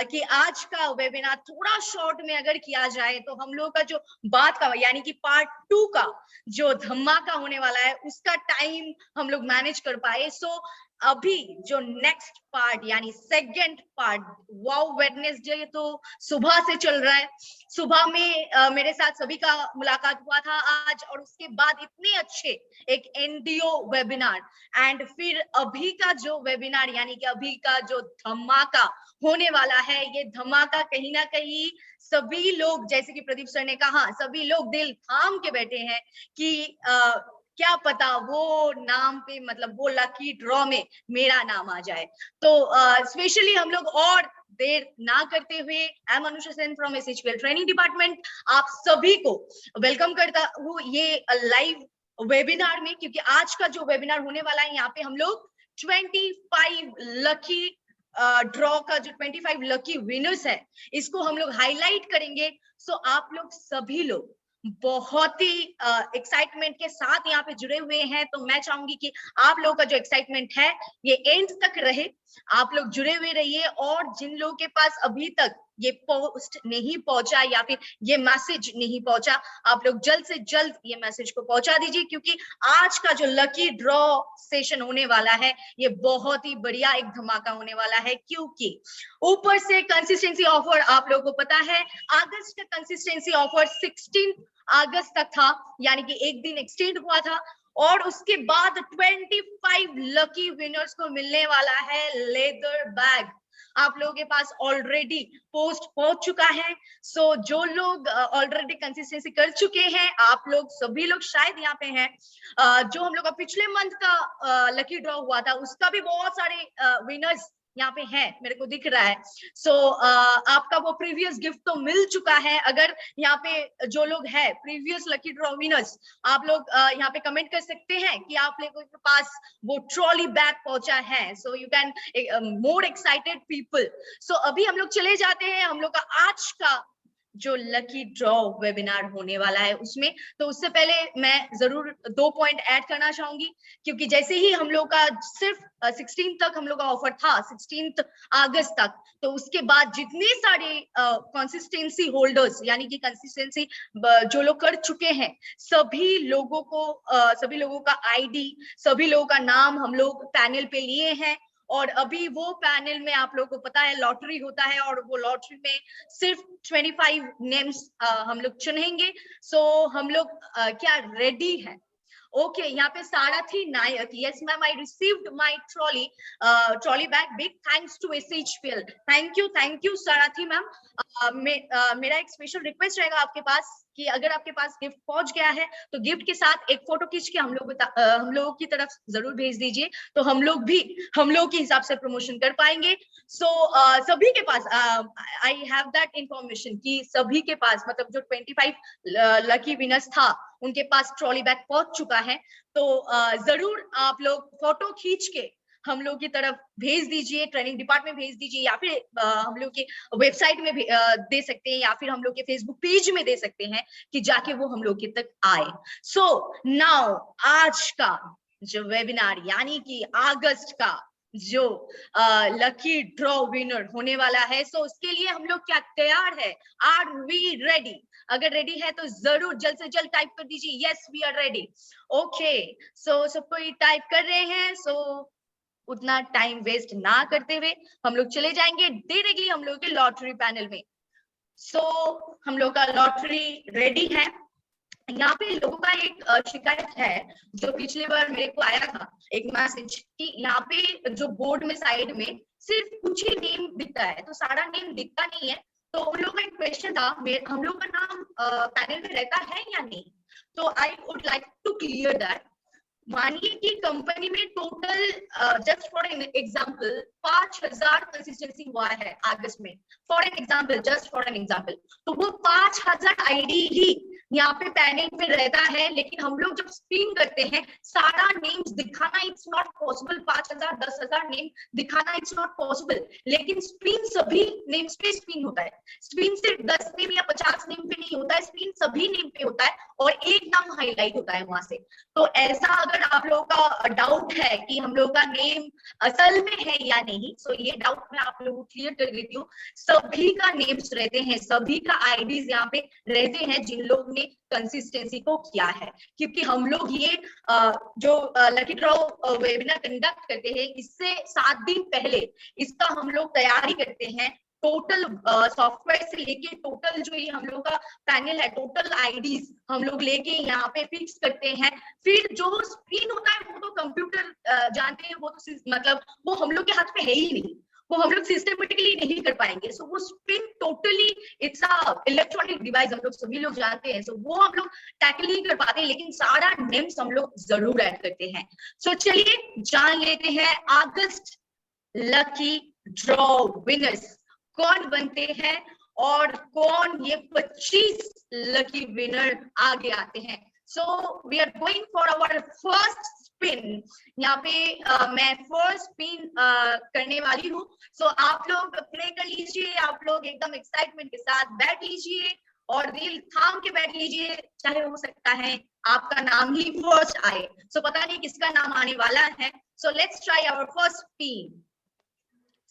कि आज का वेबिनार थोड़ा शॉर्ट में अगर किया जाए तो हम लोग का जो बात का यानी कि पार्ट 2 का जो धमाका होने वाला है उसका टाइम हम लोग मैनेज कर पाए। सो अभी जो नेक्स्ट पार्ट यानी सेकंड पार्ट वाव वेडनेसडे तो सुबह से चल रहा है। सुबह में मेरे साथ सभी का मुलाकात हुआ था आज, और उसके बाद इतने अच्छे एक NDO वेबिनार एंड फिर अभी का जो वेबिनार यानी कि अभी का जो धमाका होने वाला है, ये धमाका कहीं ना कहीं सभी लोग, जैसे कि प्रदीप सर ने कहा, सभी लोग दिल थाम के बैठे हैं कि क्या पता वो नाम पे मतलब वो लकी ड्रॉ में मेरा नाम आ जाए। तो स्पेशली हम लोग और देर ना करते हुए M Anusha Sen from SHPL training department आप सभी को वेलकम करता हूँ ये लाइव वेबिनार में, क्योंकि आज का जो वेबिनार होने वाला है यहाँ पे हम लोग 25 लकी ड्रॉ का जो 25 लकी विनर्स है इसको हम लोग हाईलाइट करेंगे। सो आप लोग सभी लोग बहुत ही एक्साइटमेंट के साथ यहाँ पे जुड़े हुए हैं, तो मैं चाहूंगी कि आप लोगों का जो एक्साइटमेंट है ये एंड तक रहे, आप लोग जुड़े हुए रहिए। और जिन लोगों के पास अभी तक ये पोस्ट नहीं पहुंचा या फिर ये मैसेज नहीं पहुंचा, आप लोग जल्द से जल्द ये मैसेज को पहुंचा दीजिए, क्योंकि आज का जो लकी ड्रॉ सेशन होने वाला है ये बहुत ही बढ़िया एक धमाका होने वाला है। क्योंकि ऊपर से कंसिस्टेंसी ऑफर आप लोगों को पता है, अगस्त का कंसिस्टेंसी ऑफर 16 अगस्त तक था, यानी कि एक दिन एक्सटेंड हुआ था, और उसके बाद 25 लकी विनर्स को मिलने वाला है लेदर बैग। आप लोगों के पास ऑलरेडी पोस्ट हो चुका है। सो जो लोग ऑलरेडी कंसिस्टेंसी कर चुके हैं, आप लोग सभी लोग शायद यहाँ पे हैं, जो हम लोग का पिछले मंथ का लकी ड्रॉ हुआ था उसका भी बहुत सारे विनर्स यहाँ पे है, मेरे को दिख रहा है। सो आपका वो प्रीवियस गिफ्ट तो मिल चुका है। अगर यहाँ पे जो लोग है प्रीवियस लकी ड्रॉ विनर्स, आप लोग यहाँ पे कमेंट कर सकते हैं कि आप लोगों के पास वो ट्रॉली बैग पहुंचा है। So you can more excited people. सो अभी हम लोग चले जाते हैं हम लोग का आज का जो लकी ड्रॉ वेबिनार होने वाला है उसमें। तो उससे पहले मैं जरूर 2 पॉइंट ऐड करना चाहूंगी, क्योंकि जैसे ही हम लोग का सिर्फ 16 तक हम लोग का ऑफर था, 16 अगस्त तक, तो उसके बाद जितने सारे कंसिस्टेंसी होल्डर्स यानी कि कंसिस्टेंसी जो लोग कर चुके हैं, सभी लोगों का आईडी, सभी लोगों का नाम हम लोग पैनल पे लिए हैं। और अभी वो पैनल में आप लोगों को पता है लॉटरी होता है, और वो लॉटरी में सिर्फ 25 नेम्स हम लोग चुनेंगे। सो हम लोग क्या रेडी है? ओके, यहाँ पे Sarathi Nayak, yes ma'am, I received my trolley bag, big thanks to SHPL। Thank you Sarathi ma'am. मेरा एक स्पेशल रिक्वेस्ट रहेगा आपके पास कि अगर आपके पास गिफ्ट पहुंच गया है तो गिफ्ट के साथ एक फोटो खींच के हम लोगों की तरफ जरूर भेज दीजिए, तो हम लोग के हिसाब से प्रमोशन कर पाएंगे। सो सभी के पास आई हैव दैट इंफॉर्मेशन कि सभी के पास, मतलब जो 25 लकी विनर्स था उनके पास ट्रॉली बैग पहुंच चुका है। तो जरूर आप लोग फोटो खींच के हम लोग की तरफ भेज दीजिए, ट्रेनिंग डिपार्टमेंट भेज दीजिए, या फिर हम लोग के वेबसाइट में दे सकते हैं, या फिर हम लोग के फेसबुक पेज में दे सकते हैं कि जाके वो हम लोग के तक आए। सो नाउ आज का जो वेबिनार यानी कि अगस्त का जो लकी ड्रॉ विनर होने वाला है, सो उसके लिए हम लोग क्या तैयार है? Are we ready? अगर रेडी है तो जरूर जल्द से जल्द टाइप कर दीजिए, yes we are ready. Okay, so सब कोई टाइप कर रहे हैं। सो उतना टाइम वेस्ट ना करते हुए हम लोग चले जाएंगे डायरेक्टली हम लोग के लॉटरी पैनल में। सो हम लोग का लॉटरी रेडी है। यहाँ पे लोगों का एक शिकायत है जो पिछले बार मेरे को आया था एक मैसेज कि यहाँ पे जो बोर्ड में साइड में सिर्फ कुछ ही नेम दिखता है, तो सारा नेम दिखता नहीं है। तो उन लोगों का एक क्वेश्चन था, हम लोग का नाम पैनल में रहता है या नहीं? तो I would like to clear that. मानिए कि कंपनी में total just for an example 5000 consistency हुआ है अगस्त में, for an example, just for an example, तो वो 5000 आईडी ही यहाँ पे पैनल में रहता है। लेकिन हम लोग जब स्पिन करते हैं सारा नेम्स दिखाना इट्स नॉट पॉसिबल। 5000 10,000 नेम दिखाना इट्स नॉट पॉसिबल, लेकिन स्पिन सभी नेम्स पे स्पिन होता है। स्पिन सिर्फ 10 नेम या 50 नेम पे नहीं होता है, स्पिन सभी नेम पे होता है और एक नाम हाईलाइट होता है वहां से। तो ऐसा अगर आप लोगों का डाउट है कि हम लोग का नेम असल में है या नहीं, तो ये डाउट मैं आप लोगों को क्लियर कर देती हूँ। सभी का नेम्स रहते हैं, सभी का आईडीज यहाँ पे रहते हैं जिन लोग ने कंसिस्टेंसी को किया है। क्योंकि हम लोग ये जो लकी ड्रॉ वेबिनार कंडक्ट करते हैं इससे 7 दिन पहले इसका हम लोग तैयारी करते हैं। टोटल सॉफ्टवेयर से लेके टोटल जो ये हम लोग का पैनल है, टोटल आईडीज हम लोग लेके यहाँ पे फिक्स करते हैं। फिर जो स्पिन होता है वो तो कंप्यूटर जानते हैं, वो तो मतलब वो हम लोग के हाथ में है ही नहीं, वो हम लोग सिस्टमेटिकली नहीं कर पाएंगे। सो वो spin totally it's a electronic device, हम लोग सभी लोग जानते हैं। सो वो हम लोग टैकल नहीं कर पाते, लेकिन सारा नेम्स हम लोग जरूर ऐड करते हैं। सो चलिए जान लेते हैं अगस्त लकी ड्रॉ विनर्स कौन बनते हैं और कौन ये 25 लकी विनर आगे आते हैं। So we are going for our first spin. यहाँ पे मैं फर्स्ट स्पिन करने वाली हूँ। सो आप लोग प्ले कर लीजिए, आप लोग एकदम एक्साइटमेंट के साथ बैठ लीजिए और दिल थाम के बैठ लीजिए। चाहे हो सकता है आपका नाम ही फर्स्ट आए, सो पता नहीं किसका नाम आने वाला है। So let's try our first spin.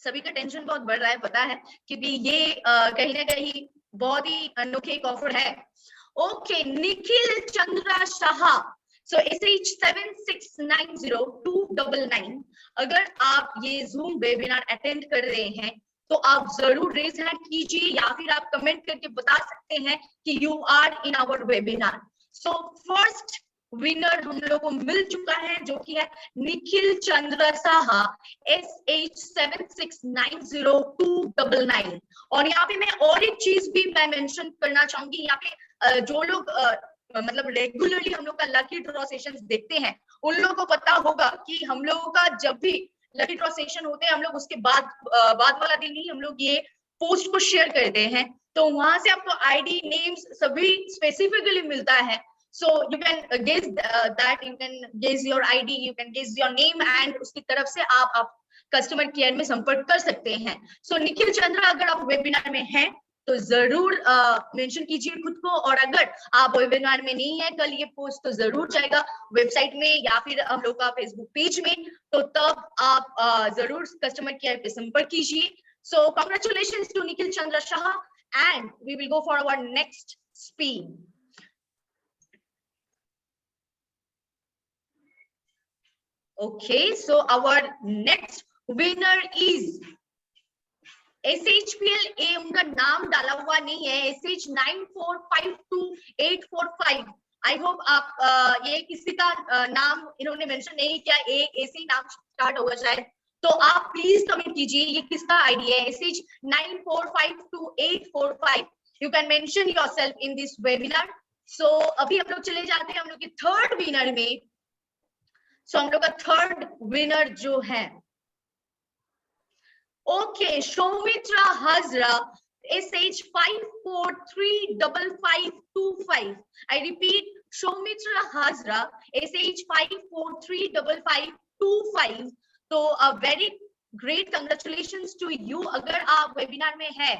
सभी का टेंशन बहुत बढ़ रहा है, पता है, क्योंकि ये कहीं ना कहीं बहुत ही अनोखे एक ऑफर है। ओके, निखिल चंद्रा शाह, सो SH76902999। अगर आप ये जूम वेबिनार अटेंड कर रहे हैं तो आप जरूर रेज हैंड कीजिए या फिर आप कमेंट करके बता सकते हैं कि you are in our webinar. So first winner हम लोग को मिल चुका है जो कि है निखिल चंद्र साहा, SH76902999। और यहाँ पे मैं और एक चीज भी मैं मेंशन करना चाहूंगी। यहाँ पे जो लोग मतलब रेगुलरली हम लोग का लकी ड्रॉ सेशंस देखते हैं उन लोगों को पता होगा कि हम लोगों का जब भी लकी ड्रॉ सेशन होते हैं हम लोग उसके बाद वाला दिन ही हम लोग ये पोस्ट को शेयर करते हैं, तो वहां से आपको आईडी नेम्स सभी स्पेसिफिकली मिलता है। So you can guess that, you can guess your ID, you can guess your name, and उसकी तरफ से आप कस्टमर केयर में संपर्क कर सकते हैं। सो निखिल चंद्रा, अगर आप वेबिनार में हैं तो जरूर मेंशन कीजिए खुद को, और अगर आप वेबिनार में नहीं है कल ये पोस्ट तो जरूर जाएगा वेबसाइट में या फिर हम लोग का फेसबुक पेज में, तो तब आप जरूर कस्टमर केयर पे संपर्क कीजिए। So congratulations to Nikhil Chandra Shah, and we will go for our next spin. Okay, so our next winner is SHPL। उनका नाम डाला हुआ नहीं है, SH9452845। आई होप आप ये किसी का नाम इन्होंने मेंशन नहीं किया, ऐसे ही नाम स्टार्ट होगा शायद, तो आप प्लीज कमेंट कीजिए ये किसका आईडी है, SH9452845। You can mention yourself in this webinar. So अभी हम लोग चले जाते हैं हम लोग के थर्ड विनर में। सो हम लोग का थर्ड विनर जो है, okay, Saumitra Hazra, SH54355525। I repeat, Saumitra Hazra, SH54355525। तो very great, congratulations to you. अगर आप वेबिनार में है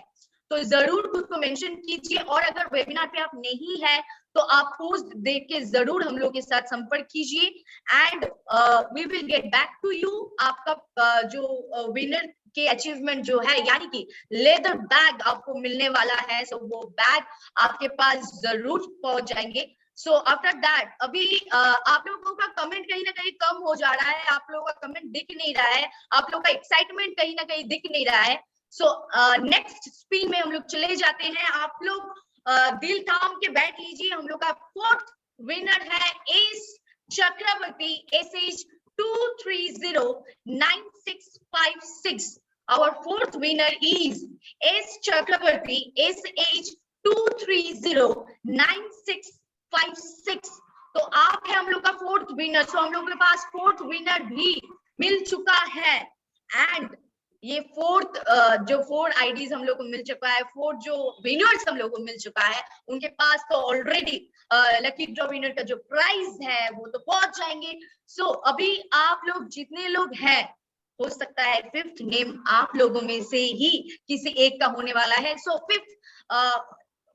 तो जरूर खुद को मेंशन कीजिए, और अगर वेबिनार पे आप नहीं है तो आप पोस्ट देख के जरूर हम लोग के साथ संपर्क कीजिए, and we will get back to you. आपका जो विनर के अचीवमेंट जो है, यानी कि लेदर बैग आपको मिलने वाला है, सो वो बैग आपके पास जरूर पहुंच जाएंगे। सो आफ्टर दैट, अभी आप लोगों का कमेंट कहीं ना कहीं कम हो जा रहा है, आप लोगों का कमेंट दिख नहीं रहा है, आप लोगों का एक्साइटमेंट कहीं ना कहीं दिख नहीं रहा है। सो नेक्स्ट स्पिन में हम लोग चले जाते हैं। आप लोग दिल थाम के बैठ लीजिए। हम लोग का फोर्थ विनर है S Chakraborty, SH23099656। Our fourth winner is S Chakrabarti, SH23099656। तो आप है हम लोग का फोर्थ विनर। सो हम लोग के पास फोर्थ विनर भी मिल चुका है, एंड ये फोर्थ जो 4 आईडीज हम लोग को मिल चुका है, 4 जो विनर्स हम लोग को मिल चुका है, उनके पास तो ऑलरेडी लकी ड्रॉ विनर का जो प्राइज है वो तो पहुंच जाएंगे। सो अभी आप लोग जितने लोग हैं, हो सकता है फिफ्थ नेम आप लोगों में से ही किसी एक का होने वाला है। सो फिफ्थ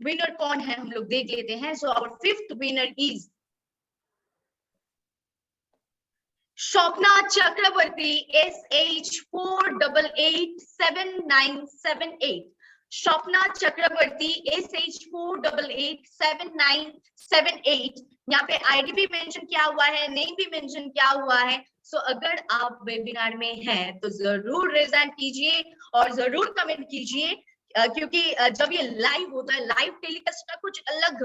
विनर कौन है हम लोग देख लेते हैं। So our fifth winner is Swapna Chakraborty, SH4887978। Swapna Chakraborty, SH4887978। यहाँ पे आईडी भी मेंशन किया हुआ है, नेम भी मेंशन किया हुआ है। सो अगर आप वेबिनार में हैं तो जरूर रेज हैंड कीजिए और जरूर कमेंट कीजिए, क्योंकि जब ये लाइव होता है, लाइव टेलीकास्ट का कुछ अलग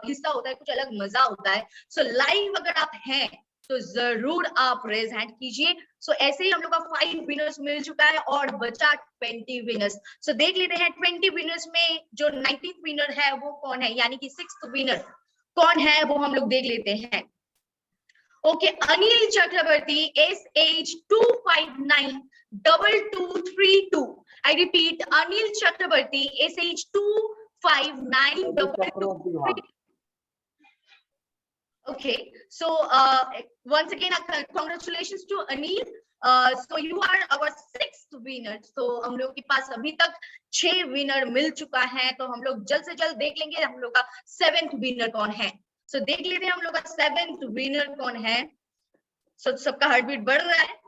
हिस्सा होता है, कुछ अलग मजा होता है। सो लाइव अगर आप हैं तो जरूर आप रेज हैंड कीजिए। सो ऐसे ही हम लोग का 5 विनर्स मिल चुका है और बचा 20 विनर्स। सो देख लेते हैं 20 विनर्स में जो 19th विनर है वो कौन है, यानी कि 6th विनर कौन है वो हम लोग देख लेते हैं। Okay, Anil Chakraborty, SH2592232। I repeat, Anil Chakraborty, SH2592232। Okay, so once again, congratulations to Anil. So you are our 6th winner. So हम लोग के पास अभी तक 6 विनर मिल चुका है, तो हम लोग जल्द से जल्द देख लेंगे हम लोग का 7th विनर कौन है। So देख लेते हैं हम लोग का 7th विनर कौन है। So सबका हार्ट बीट बढ़ रहा है,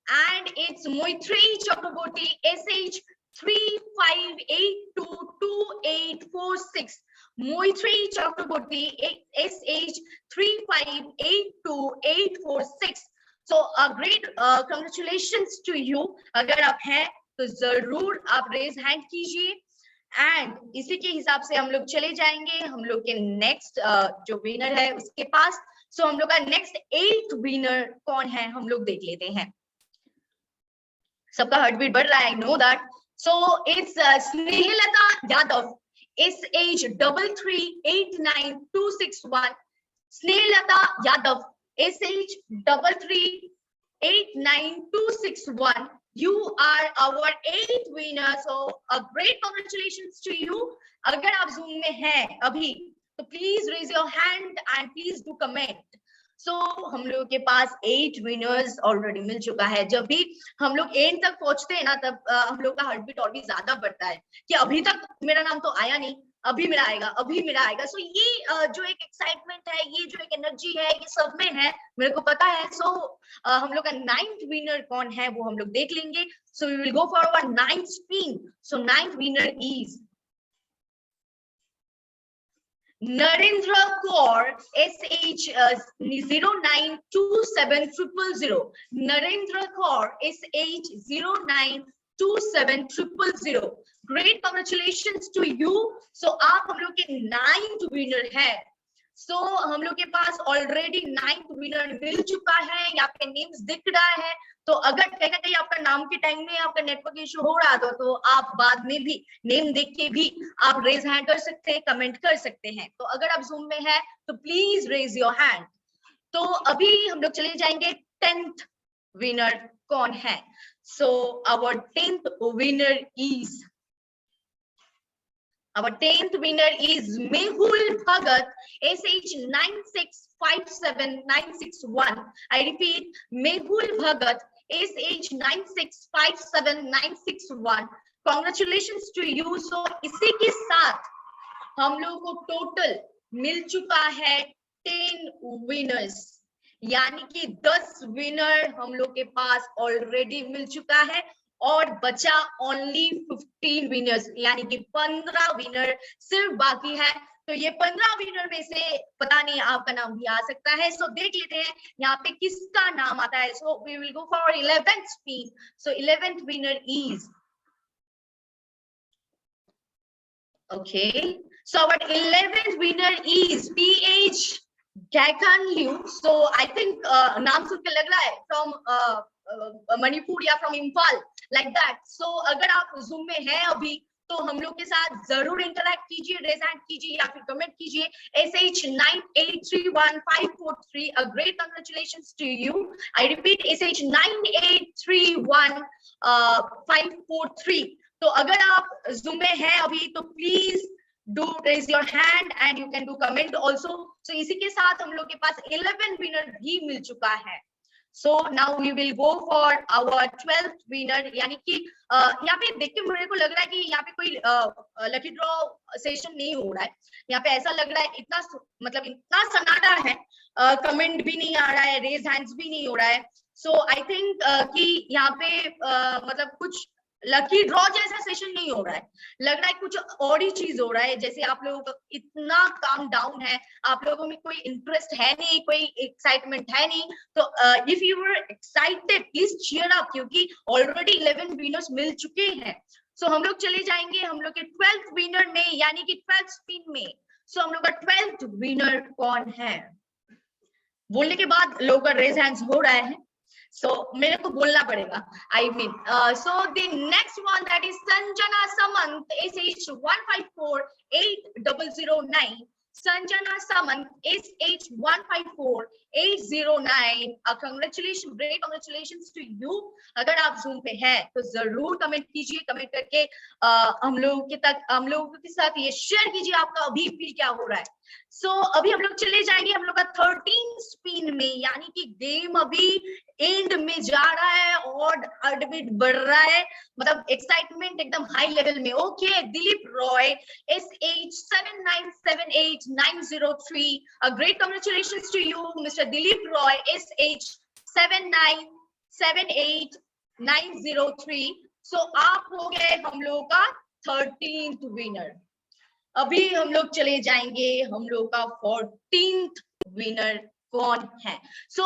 and it's Moitri Chakraborty, SH35822846। Moitri Chakraborty, SH35822846। So a great congratulations to you। अगर आप हैं तो जरूर आप रेज हैंड कीजिए, एंड इसी के हिसाब से हम लोग चले जाएंगे हम लोग के नेक्स्ट जो विनर है उसके पास। सो हम लोग का नेक्स्ट 8th विनर कौन है हम लोग देख लेते हैं। सबका हार्ट बीट बढ़ रहा है, I know that. So it's Snehlata Yadav, SH3389261। Snehlata Yadav, SH3389261। 89261. You are our 8th winner. So a great congratulations to you. अगर आप Zoom में हैं अभी तो please raise your hand and please do comment. So हम लोगों के पास 8 winners ऑलरेडी मिल चुका है. जब भी हम लोग एंड तक पहुंचते हैं ना तब हम लोग का हार्ट बीट और भी ज्यादा बढ़ता है कि अभी तक मेरा नाम तो आया नहीं, अभी मेरा आएगा, अभी मेरा आएगा. सो ये जो एक एक्साइटमेंट है, ये जो एक एनर्जी है, ये सब में है, मेरे को पता है. सो हम लोग का 9th विनर कौन है वो हम लोग देख लेंगे. So we will go for our 9th spin. So 9th winner is Narendra Kaur, SH 0927000. Narendra Kaur, SH 0927000. Great congratulations to you. So आप हम लोग के 9th winner है. So हम लोग के पास ऑलरेडी 9th winner मिल चुका है. यहाँ पे नेम्स दिख रहा है. तो अगर कहीं ना कहीं आपका नाम के टाइम में आपका नेटवर्क इशू हो रहा था तो आप बाद में भी नेम देख के भी आप रेज हैंड कर सकते हैं, कमेंट कर सकते हैं. तो अगर आप जूम में है तो प्लीज रेज योर हैंड. तो अभी हम लोग चले जाएंगे 10th विनर कौन है. So our 10th winner is Our 10th winner is Mehul Bhagat, SH 9657961. I repeat, Mehul Bhagat, SH 9657961. Congratulations to you. So इसी के साथ हम लोगों को टोटल मिल चुका है 10 winners. यानी कि 10 विनर हम लोग के पास ऑलरेडी मिल चुका है और बचा ओनली 15 विनर्स, यानी कि 15 विनर सिर्फ बाकी है. तो ये 15 विनर में से पता नहीं आपका नाम भी आ सकता है. सो देख लेते हैं यहाँ पे किसका नाम आता है. So we will go for 11th spin. So 11th winner is okay. So our 11th winner is PH Gaikan Liu. So I think नाम सुन के लग रहा है from मणिपुर या from Imphal like that. So अगर आप Zoom में हैं अभी तो हम लोग के साथ जरूर इंटरैक्ट कीजिए, रेज हैंड कीजिए या फिर कमेंट कीजिए. SH 9831543. A great congratulations to you. I repeat, SH 9831543. तो अगर आप Zoom में हैं अभी तो please do raise your hand and you can do comment also. So इसी के साथ हम लोग के पास 11 विनर भी मिल चुका है. So now we will go for our 12th winner. यानी कि यहाँ पे देख के मेरे को लग रहा है कि यहाँ पे कोई लकी ड्रॉ सेशन नहीं हो रहा है. यहाँ पे ऐसा लग रहा है इतना मतलब इतना सन्नाटा है, कमेंट भी नहीं आ रहा है, रेज हैंड्स भी नहीं हो रहा है. सो आई थिंक कि यहाँ पे मतलब कुछ लकी ड्रॉ जैसा सेशन नहीं हो रहा है, लग रहा है कुछ और ही चीज हो रहा है. जैसे आप लोगों का इतना काम डाउन है, आप लोगों में कोई इंटरेस्ट है नहीं, कोई एक्साइटमेंट है नहीं. तो if you are excited please cheer up, क्योंकि ऑलरेडी 11 विनर्स मिल चुके हैं. सो हम लोग चले जाएंगे हम लोग के 12th विनर में, यानी कि 12th स्पिन में. सो हम लोग का 12th विनर कौन है बोलने के बाद लोगों का रेज हैंड्स हो रहा है. So मेरे को बोलना पड़ेगा. I mean, so the next one that is Sanjana Samant, SH 154809. Sanjana Samant, SH 154809. Congratulations, great congratulations to you. अगर आप Zoom पे हैं तो जरूर कमेंट कीजिए, कमेंट करके हम लोगों के साथ ये शेयर कीजिए आपका अभी फील क्या हो रहा है. सो अभी हम लोग चले जाएंगे हम लोग का 13 स्पिन में, यानी कि गेम अभी एंड में जा रहा है और हार्टबीट बढ़ रहा है, मतलब एक्साइटमेंट एकदम हाई लेवल में. Okay, Dilip Roy, SH 7978903. A great congratulations to you, Mr. Dilip Roy, SH 7978903. So आप हो गए हम लोगों का 13th विनर. अभी हम लोग चले जाएंगे हम लोग का 14th विनर कौन है. सो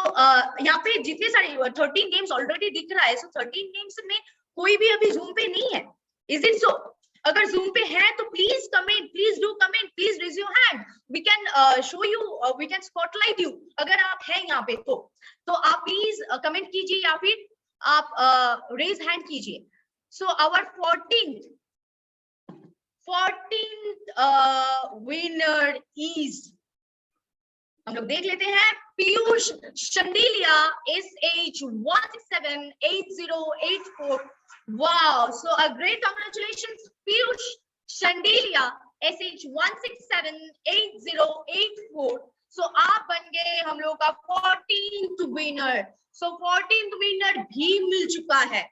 यहाँ पे जितने सारे 13 गेम्स ऑलरेडी दिख रहा है. सो 13 गेम्स में कोई भी अभी जूम पे नहीं है. Is it so? अगर जूम पे है तो please comment, please do comment, please raise your hand. We can show you, we can spotlight you. अगर आप हैं यहाँ पे तो आप प्लीज कमेंट कीजिए या फिर आप रेज हैंड कीजिए. So our 14th winner is हम लोग देख लेते हैं। Piyush शंडिलिया SH1678084. Wow, so a great congratulations Piyush Shandilia SH1678084. So आप बन गए हम लोग का 14th winner. So 14th winner भी मिल चुका है।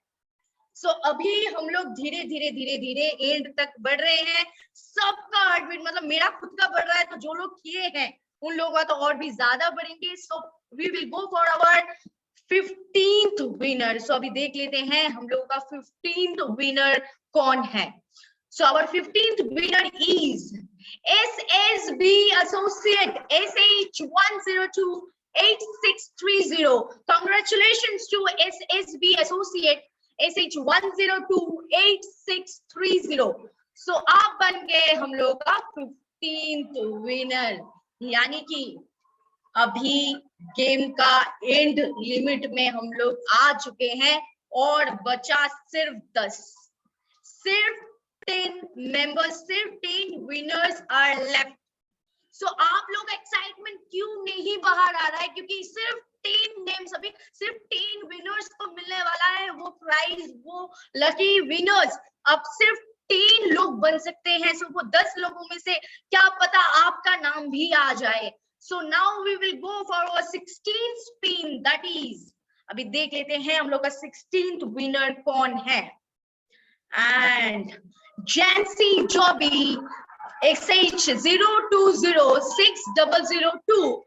So अभी हम लोग धीरे धीरे एंड तक बढ़ रहे हैं। सबका हार्टबीट मतलब मेरा खुद का बढ़ रहा है, तो जो लोग किए हैं उन लोगों का तो और भी ज्यादा बढ़ेंगे। So we will go for our 15th winner. So अभी देख लेते हैं हम लोगों का 15th winner कौन है। So our 15th winner is SSB Associate SH1028630. Congratulations to SSB Associate SH1028630. So आप बन गए हम लोग का 15th winner। यानी कि अभी गेम का एंड लिमिट में हम लोग आ चुके हैं और बचा सिर्फ 10, सिर्फ 10 मेंबर्स, सिर्फ 10 विनर्स आर लेफ्ट। सो आप लोग एक्साइटमेंट क्यों नहीं बाहर आ रहा है? क्योंकि सिर्फ 10 नेम्स, अभी सिर्फ 10 विनर्स को मिलने वाला है वो प्राइज, वो लकी विनर्स। अब सिर्फ 10 लोग बन सकते हैं। सो वो 10 लोगों में से क्या पता आपका नाम भी आ जाए। So now we will go for our 16th spin, that is, अभी देख लेते हैं हम लोग का 16th winner कौन है। And Jancy Jobby SH02060002.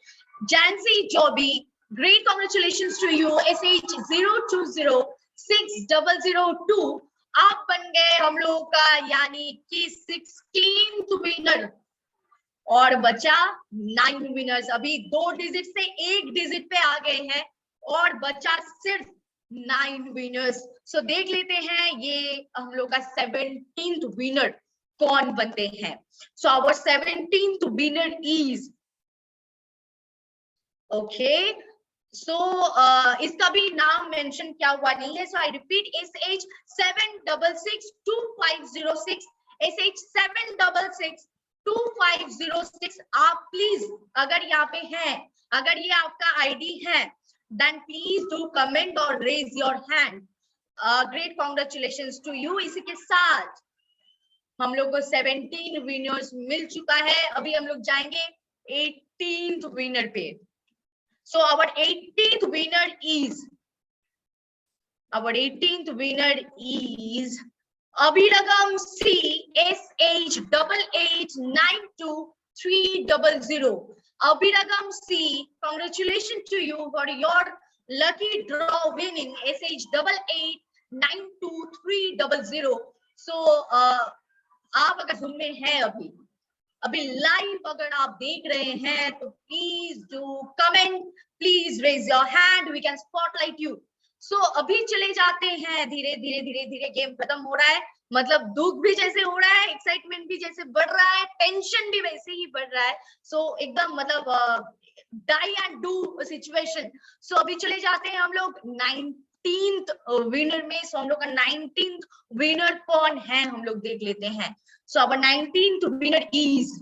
Jancy Jobby, great congratulations to you SH02060002. आप बन गए हम लोग का यानी कि 16th winner और बचा 9 विनर्स। अभी 2 डिजिट से 1 डिजिट पे आ गए हैं और बचा सिर्फ 9 विनर्स। सो देख लेते हैं ये हम लोग का 17th विनर कौन बनते हैं। So our 17th winner is okay. So इसका भी नाम मेंशन क्या हुआ नहीं है। So I repeat SH7662506 SH7662506। आप प्लीज अगर यहाँ पे हैं, अगर ये आपका आईडी है, देन प्लीज डू कमेंट और raise your hand. Great congratulations to you. इसी के साथ हम लोग को 17 विनर्स मिल चुका है। अभी हम लोग जाएंगे 18th विनर पे। So our 18th winner is Abhiragam C SH889230. Abhiragam C, congratulations to you for your lucky draw winning SH889230. So आप अगर Zoom में हैं अभी लाइव अगर आप देख रहे हैं तो please do comment, please raise your hand, we can spotlight you. So अभी चले जाते हैं धीरे धीरे गेम खत्म हो रहा है। मतलब दुख भी जैसे हो रहा है, एक्साइटमेंट भी जैसे बढ़ रहा है, टेंशन भी वैसे ही बढ़ रहा है। सो एकदम मतलब डाई एंड डू सिचुएशन। सो अभी चले जाते हैं हम लोग 19th विनर में। सो हम लोग का 19th विनर कौन है हम लोग देख लेते हैं। सो अब 19th winner is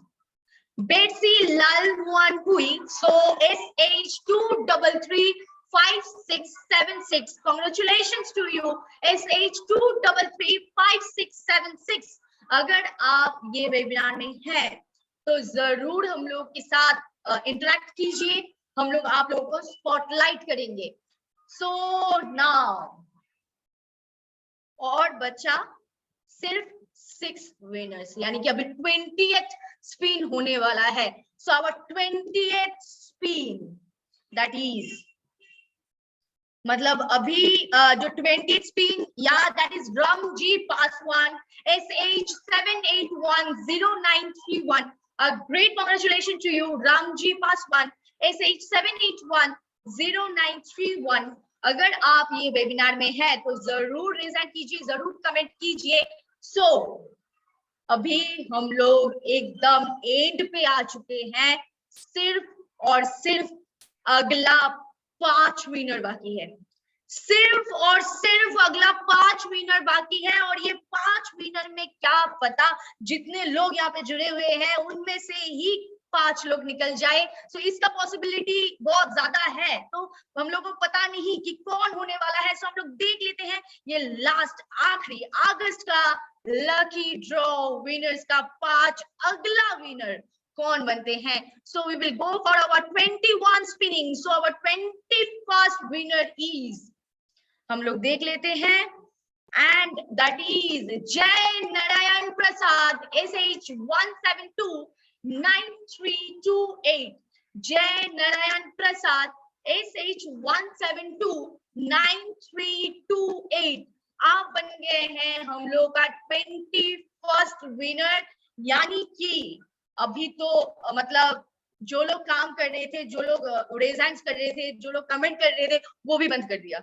Betsy Lalwanpui. So SH2335676. Congratulations to you SH2335676. अगर आप ये वेबिनार में हैं तो जरूर हम लोग के साथ इंटरेक्ट कीजिए। हम लोग आप लोगों को स्पॉटलाइट करेंगे। सो नाउ और बचा सिर्फ 6 विनर्स, यानी कि अभी 20th स्पिन होने वाला है। So our 20th spin that is मतलब अभी जो 20th स्पिन या that is Ramji Paswan SH7810931. A great congratulations to you Ramji Paswan SH7810931. अगर आप ये वेबिनार में हैं तो जरूर रेज हैंड कीजिए, जरूर कमेंट कीजिए। सो अभी हम लोग एकदम एंड पे आ चुके हैं। सिर्फ और सिर्फ अगला 5 विनर बाकी है। सिर्फ और सिर्फ अगला 5 विनर बाकी है। और ये 5 विनर में क्या पता जितने लोग यहाँ पे जुड़े हुए हैं उनमें से ही 5 लोग निकल जाए। सो इसका पॉसिबिलिटी बहुत ज्यादा है, तो हम लोग को पता नहीं कि कौन होने वाला है। सो हम लोग देख लेते हैं ये लास्ट आखिरी अगस्त का लकी ड्रॉ विनर्स का 5 अगला विनर कौन बनते हैं। So we will go for our 21 spinning. So our 21st winner is, हम लोग देख लेते हैं, and that is Jay Narayan Prasad, SH1729328. Jay Narayan Prasad, SH1729328. आप बन गए हैं हम लोग का 21st विनर। यानी कि अभी तो मतलब जो लोग काम कर रहे थे, जो लोग रेज हैंड्स कर रहे थे, जो लोग कमेंट कर रहे थे, वो भी बंद कर दिया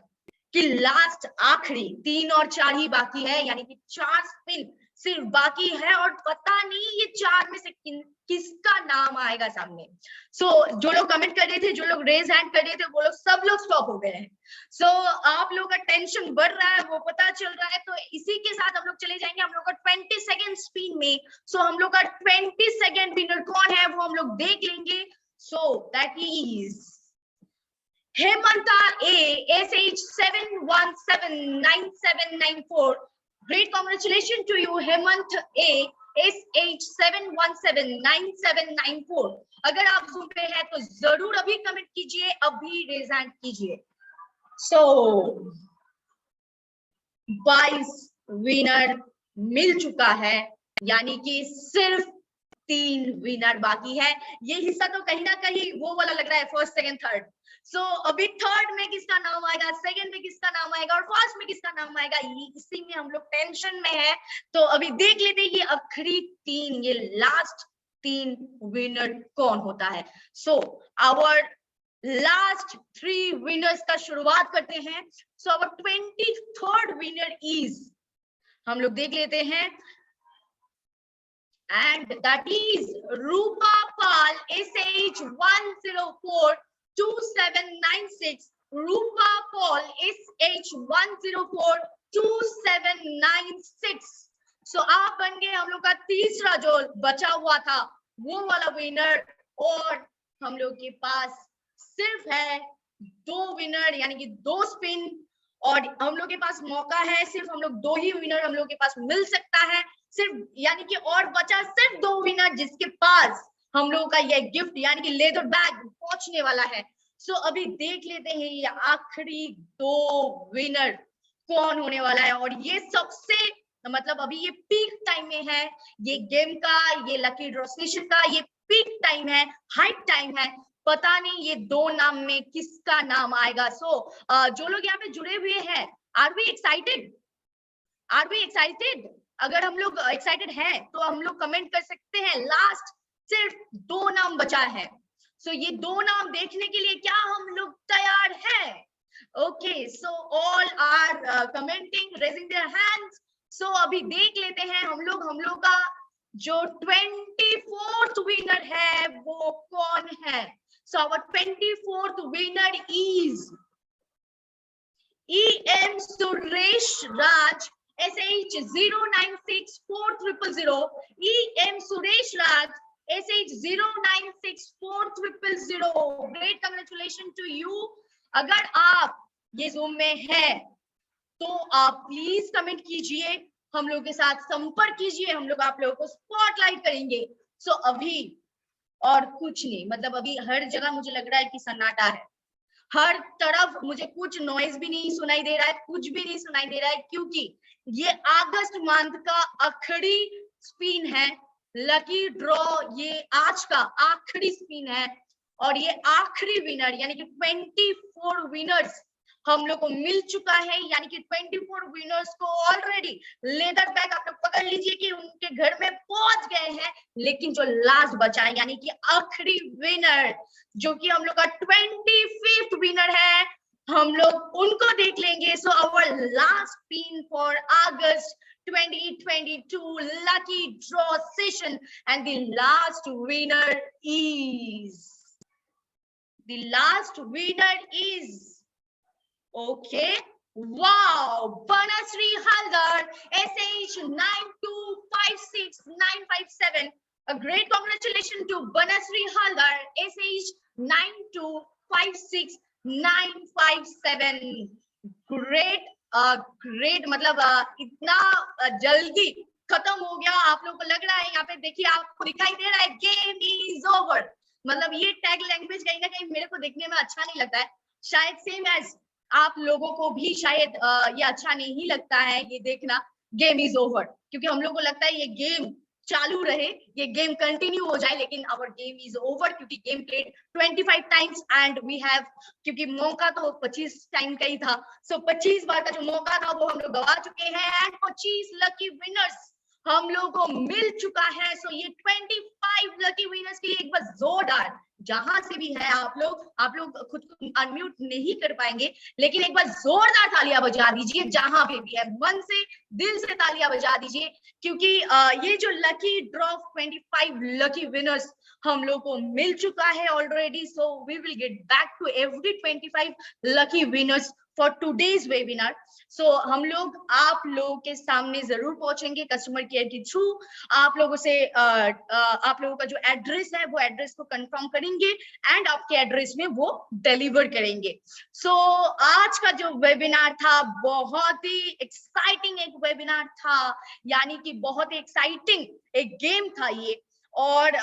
कि लास्ट आखिरी 3 और 4 ही बाकी है, यानी कि 4 स्पिन सिर्फ बाकी है और पता नहीं ये 4 में से किसका नाम आएगा सामने। सो जो लोग कमेंट कर रहे थे, जो लोग रेज हैंड कर रहे थे, वो लोग सब लोग स्टॉप हो गए हैं। सो आप लोगों का टेंशन बढ़ रहा है, वो पता चल रहा है। तो इसी के साथ हम लोग चले जाएंगे हम लोग का 22nd स्पिन में। सो हम लोग का 22nd विनर कौन है वो हम लोग देख लेंगे। So that is Hemanta A, SH7179794. Great congratulations to you, Hemant A, SH7179794. अगर आप Zoom पे हैं तो जरूर अभी कमेंट कीजिए, अभी रेज हैंड कीजिए। So 22 विनर मिल चुका है, यानी कि सिर्फ 3 विनर बाकी है। ये हिस्सा तो कहीं ना कहीं वो वाला लग रहा है, फर्स्ट सेकंड थर्ड। सो अभी थर्ड में किसका नाम आएगा, सेकंड में किसका नाम आएगा और फर्स्ट में किसका नाम आएगा, इसी में हम लोग टेंशन में है। तो अभी देख लेते हैं ये आखिरी 3, ये लास्ट 3 विनर कौन होता है। सो आवर लास्ट 3 विनर्स का शुरुआत करते हैं। So our 23rd winner is, हम लोग देख लेते हैं, and that is Rupa Pal, SH1042796. Rupa Paul, SH1042796. So आप बन गए हम लोग का तीसरा जो बचा हुआ था वो वाला विनर, और हम लोग के पास सिर्फ है 2 विनर, यानी कि 2 स्पिन, और हम लोग के पास मौका है सिर्फ हम लोग 2 ही विनर हम लोग के पास मिल सकता है सिर्फ, यानी कि और बचा सिर्फ 2 विनर जिसके पास हम लोगों का ये गिफ्ट यानी कि लेदर बैग पहुंचने वाला है। सो अभी देख लेते हैं ये आखिरी 2 विनर कौन होने वाला है। और ये सबसे मतलब अभी ये पीक टाइम में है, ये गेम का, ये लकी ड्रॉ सेशन का ये पीक टाइम है, हाइट टाइम है। पता नहीं ये 2 नाम में किसका नाम आएगा। सो जो लोग यहाँ पे जुड़े हुए हैं, are we excited? Are we excited? अगर हम लोग एक्साइटेड हैं तो हम लोग कमेंट कर सकते हैं। लास्ट सिर्फ 2 नाम बचा है। सो ये 2 नाम देखने के लिए क्या हम लोग तैयार हैं? Okay, so all are commenting, raising their hands. So अभी देख लेते हैं हम लोग का जो 24th विनर है वो कौन है। So our 24th winner is EM Suresh Raj, SH096400. EM Suresh Raj, SH096400. Great congratulations to you. अगर आप ये Zoom में हैं तो आप प्लीज कमेंट कीजिए, हम लोग के साथ संपर्क कीजिए, हम लोग आप लोगों को स्पॉटलाइट करेंगे। सो अभी और कुछ नहीं, मतलब अभी हर जगह मुझे लग रहा है कि सन्नाटा है, हर तरफ मुझे कुछ नॉइज भी नहीं सुनाई दे रहा है, कुछ भी नहीं सुनाई दे रहा है, क्योंकि ये अगस्त मंथ का आखिरी स्पिन है, लकी ड्रॉ ये आज का आखिरी स्पिन है, और ये आखिरी विनर यानी कि 24 विनर्स हम लोग को मिल चुका है। यानी कि 24 विनर्स को ऑलरेडी लेदर बैग आप लोग पकड़ लीजिए कि उनके घर में पहुंच गए हैं। लेकिन जो लास्ट बचा है यानी कि आखिरी विनर जो कि हम लोग का 25th विनर है, हम लोग उनको देख लेंगे। So our last spin for अगस्त 2022 lucky draw session, and the last winner is okay, wow, Banasri Haldar, SH9256957. A great congratulations to Banasri Haldar, SH 9256957. Great, great, मतलब इतना जल्दी खत्म हो गया। आप लोगों को लग रहा है, यहाँ पे देखिए आपको दिखाई दे रहा है, गेम इज ओवर। मतलब ये टैग लैंग्वेज कहीं ना कहीं मेरे को देखने में अच्छा नहीं लगता है, शायद सेम एज आप लोगों को भी शायद ये अच्छा नहीं लगता है ये देखना गेम इज ओवर, क्योंकि हम लोग को लगता है ये गेम चालू रहे, ये गेम कंटिन्यू हो जाए, लेकिन आवर गेम इज ओवर क्योंकि game played 25 times and we have, क्योंकि मौका तो 25 टाइम का ही था, सो 25 बार का जो मौका था वो हम लोग गवा चुके हैं एंड 25 लकी विनर्स हम लोगों को मिल चुका है। सो ये 25 लकी विनर्स के लिए एक बार जोरदार, जहां से भी है आप लोग खुद को अनम्यूट नहीं कर पाएंगे, लेकिन एक बार जोरदार तालियां बजा दीजिए जहां पे भी है, मन से दिल से तालियां बजा दीजिए, क्योंकि ये जो लकी ड्रॉ 25 लकी विनर्स हम लोग को मिल चुका है already. So we will get back to every 25 lucky winners for today's webinar. So हम लोग आप लोगों के सामने जरूर पहुंचेंगे कस्टमर केयर के थ्रू, आप लोगों से आप लोगों का जो एड्रेस है वो एड्रेस को कंफर्म करेंगे एंड आपके एड्रेस में वो डिलीवर करेंगे। सो आज का जो वेबिनार था बहुत ही एक्साइटिंग एक वेबिनार था, यानी कि बहुत ही एक्साइटिंग एक गेम था ये, और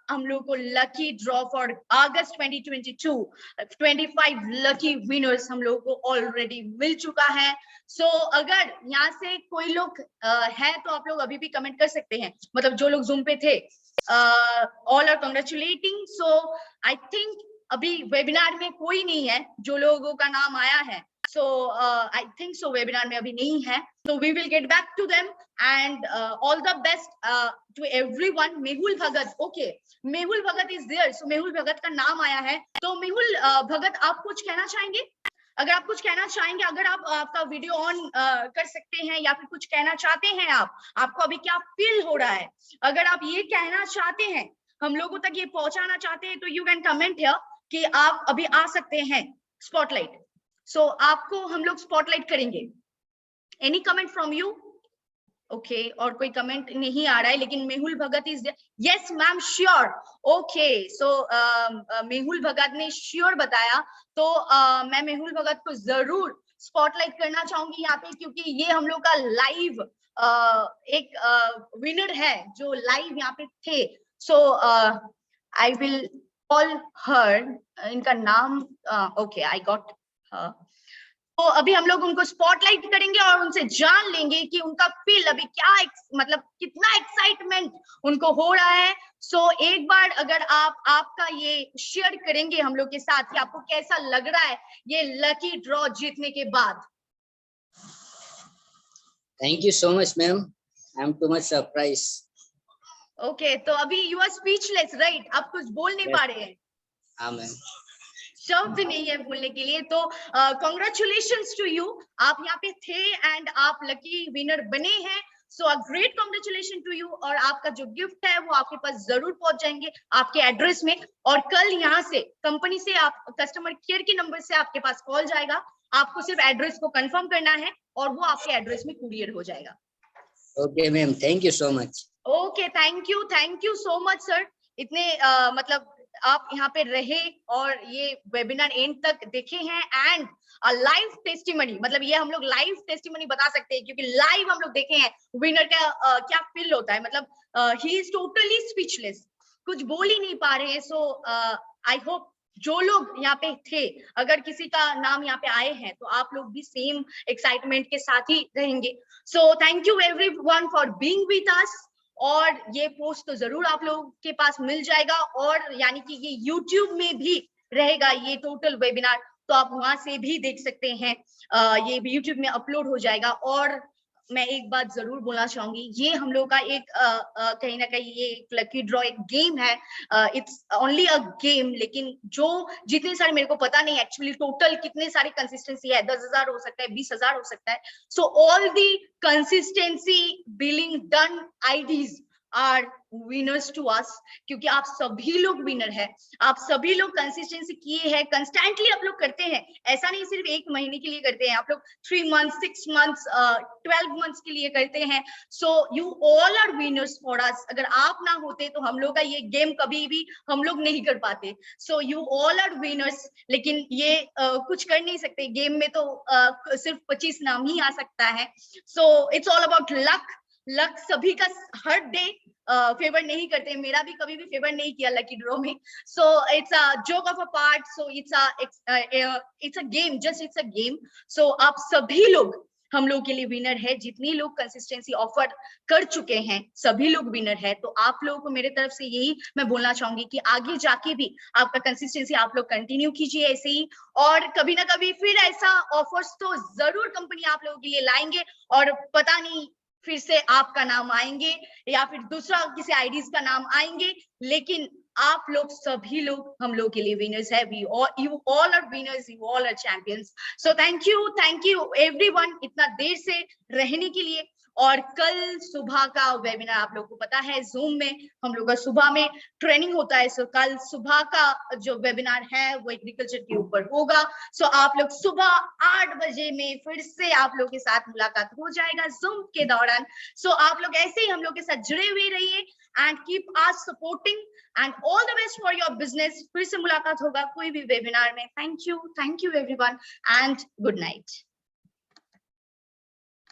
हम लोग को लकी ड्रॉ फॉर अगस्त 2022 25 लकी विनर्स हम लोगों को ऑलरेडी मिल चुका है। सो अगर यहाँ से कोई लोग है तो आप लोग अभी भी कमेंट कर सकते हैं, मतलब जो लोग जूम पे थे, all are congratulating. So I think अभी वेबिनार में कोई नहीं है जो लोगों का नाम आया है, so I think so webinar में अभी नहीं है, so we will get back to them and all the best to everyone. Mehul Bhagat, okay, Mehul Bhagat is there, so Mehul भगत का नाम आया है, तो मेहुल भगत आप कुछ कहना चाहेंगे? अगर आप कुछ कहना चाहेंगे, अगर आप आपका वीडियो ऑन कर सकते हैं या फिर कुछ कहना चाहते हैं, आपको अभी क्या फील हो रहा है, अगर आप ये कहना चाहते हैं, हम लोगों तक ये पहुंचाना चाहते हैं, तो यू कैन कमेंट हियर कि आप अभी आ सकते हैं स्पॉटलाइट। सो आपको हम लोग स्पॉटलाइट करेंगे। Any comment from you? Okay, और कोई कमेंट नहीं आ रहा है, लेकिन Mehul Bhagat is yes ma'am sure. Okay, so Mehul Bhagat ने श्योर बताया, तो मैं मेहुल भगत को जरूर स्पॉटलाइट करना चाहूंगी यहाँ पे, क्योंकि ये हम लोग का लाइव एक विनर है जो लाइव यहाँ पे थे। सो आई विल कॉल हर, इनका नाम ओके आई गॉट। तो अभी हम लोग उनको स्पॉटलाइट करेंगे और उनसे जान लेंगे कि उनका फील अभी क्या मतलब कितना एक्साइटमेंट उनको हो रहा है। सो एक बार अगर आपका ये शेयर करेंगे हम लोग के साथ कि आपको कैसा लग रहा है ये लकी ड्रॉ जीतने के बाद। Thank you so much ma'am, I am too much surprise. Okay, तो अभी यू आर स्पीचलेस राइट, आप कुछ बोल नहीं पा रहे हैं? हाँ मैम, शब्द नहीं है बोलने के लिए। तो कॉन्ग्रेचुलेशंस टू यू, आप यहाँ पे थे एंड आप लकी विनर बने हैं। So a great congratulation to you, और आपका जो गिफ्ट है वो आपके पास जरूर पहुंच जाएंगे आपके एड्रेस में, और कल यहाँ से कंपनी से आप कस्टमर केयर के नंबर से आपके पास कॉल जाएगा, आपको सिर्फ एड्रेस को कंफर्म करना है और वो आपके एड्रेस में कुरियर हो जाएगा। Okay ma'am, thank you so much. Okay, thank you so much sir, इतने मतलब आप यहाँ पे रहे और ये वेबिनार एंड तक देखे हैं एंड लाइव टेस्टिमनी, मतलब ये हम लोग लाइव टेस्टिमनी बता सकते हैं क्योंकि लाइव हम लोग देखे हैं विनर का क्या फील होता है, मतलब ही इज टोटली स्पीचलेस, कुछ बोल ही नहीं पा रहे हैं। सो आई होप जो लोग यहाँ पे थे, अगर किसी का नाम यहाँ पे आए हैं तो आप लोग भी सेम एक्साइटमेंट के साथ ही रहेंगे। सो thank you everyone for being with us, और ये पोस्ट तो जरूर आप लोगों के पास मिल जाएगा, और यानी कि ये YouTube में भी रहेगा ये टोटल वेबिनार, तो आप वहां से भी देख सकते हैं, ये YouTube में अपलोड हो जाएगा। और मैं एक बात जरूर बोलना चाहूंगी, ये हम लोग का एक कहीं ना कहीं ये एक लकी ड्रॉ एक गेम है, इट्स ओनली अ गेम, लेकिन जो जितने सारे मेरे को पता नहीं एक्चुअली टोटल कितने सारे कंसिस्टेंसी है, 10,000 हो सकता है, 20,000 हो सकता है। So all the consistency billing done IDs are winners to us, क्योंकि आप सभी लोग विनर है। आप सभी लोग कंसिस्टेंसी किए हैं, कंस्टेंटली आप लोग करते हैं, ऐसा नहीं सिर्फ 1 महीने के लिए करते हैं, आप लोग 3 मंथ्स 6 मंथ्स 12 मंथ्स के लिए करते हैं। So you all are winners for us. अगर आप ना होते तो हम लोग का ये गेम कभी भी हम लोग नहीं कर पाते। So you all are winners. लेकिन ये कुछ कर नहीं सकते गेम में, तो सिर्फ 25 नाम ही आ सकता है। So it's all about luck. Luck सभी का हर डे फेवर नहीं करते, मेरा भी कभी भी फेवर नहीं किया लकी ड्रॉ में। So it's a joke of a part, so it's a game, just it's a game. So आप सभी लोग हम लोग के लिए विनर है। जितनी लोग कंसिस्टेंसी ऑफर कर चुके हैं सभी लोग विनर है। तो आप लोगों को मेरे तरफ से यही मैं बोलना चाहूंगी कि आगे जाके भी आपका कंसिस्टेंसी आप लोग कंटिन्यू कीजिए ऐसे ही, और कभी ना कभी फिर ऐसा ऑफर्स तो जरूर कंपनी आप लोगों के लिए लाएंगे, और पता नहीं फिर से आपका नाम आएंगे या फिर दूसरा किसी आईडीज का नाम आएंगे, लेकिन आप लोग सभी लोग हम लोग के लिए विनर्स है। You all are winners, you all are champions. So thank you everyone इतना देर से रहने के लिए। और कल सुबह का वेबिनार आप लोग को पता है, जूम में हम लोग का सुबह में ट्रेनिंग होता है। सो कल सुबह का जो वेबिनार है वो एग्रीकल्चर के ऊपर होगा। सो आप लोग सुबह 8 बजे में फिर से आप लोग के साथ मुलाकात हो जाएगा जूम के दौरान। सो आप लोग ऐसे ही हम लोग के साथ जुड़े हुए रहिए and keep us supporting and all the best for your business. फिर से मुलाकात होगा कोई भी वेबिनार में। Thank you everyone and good night.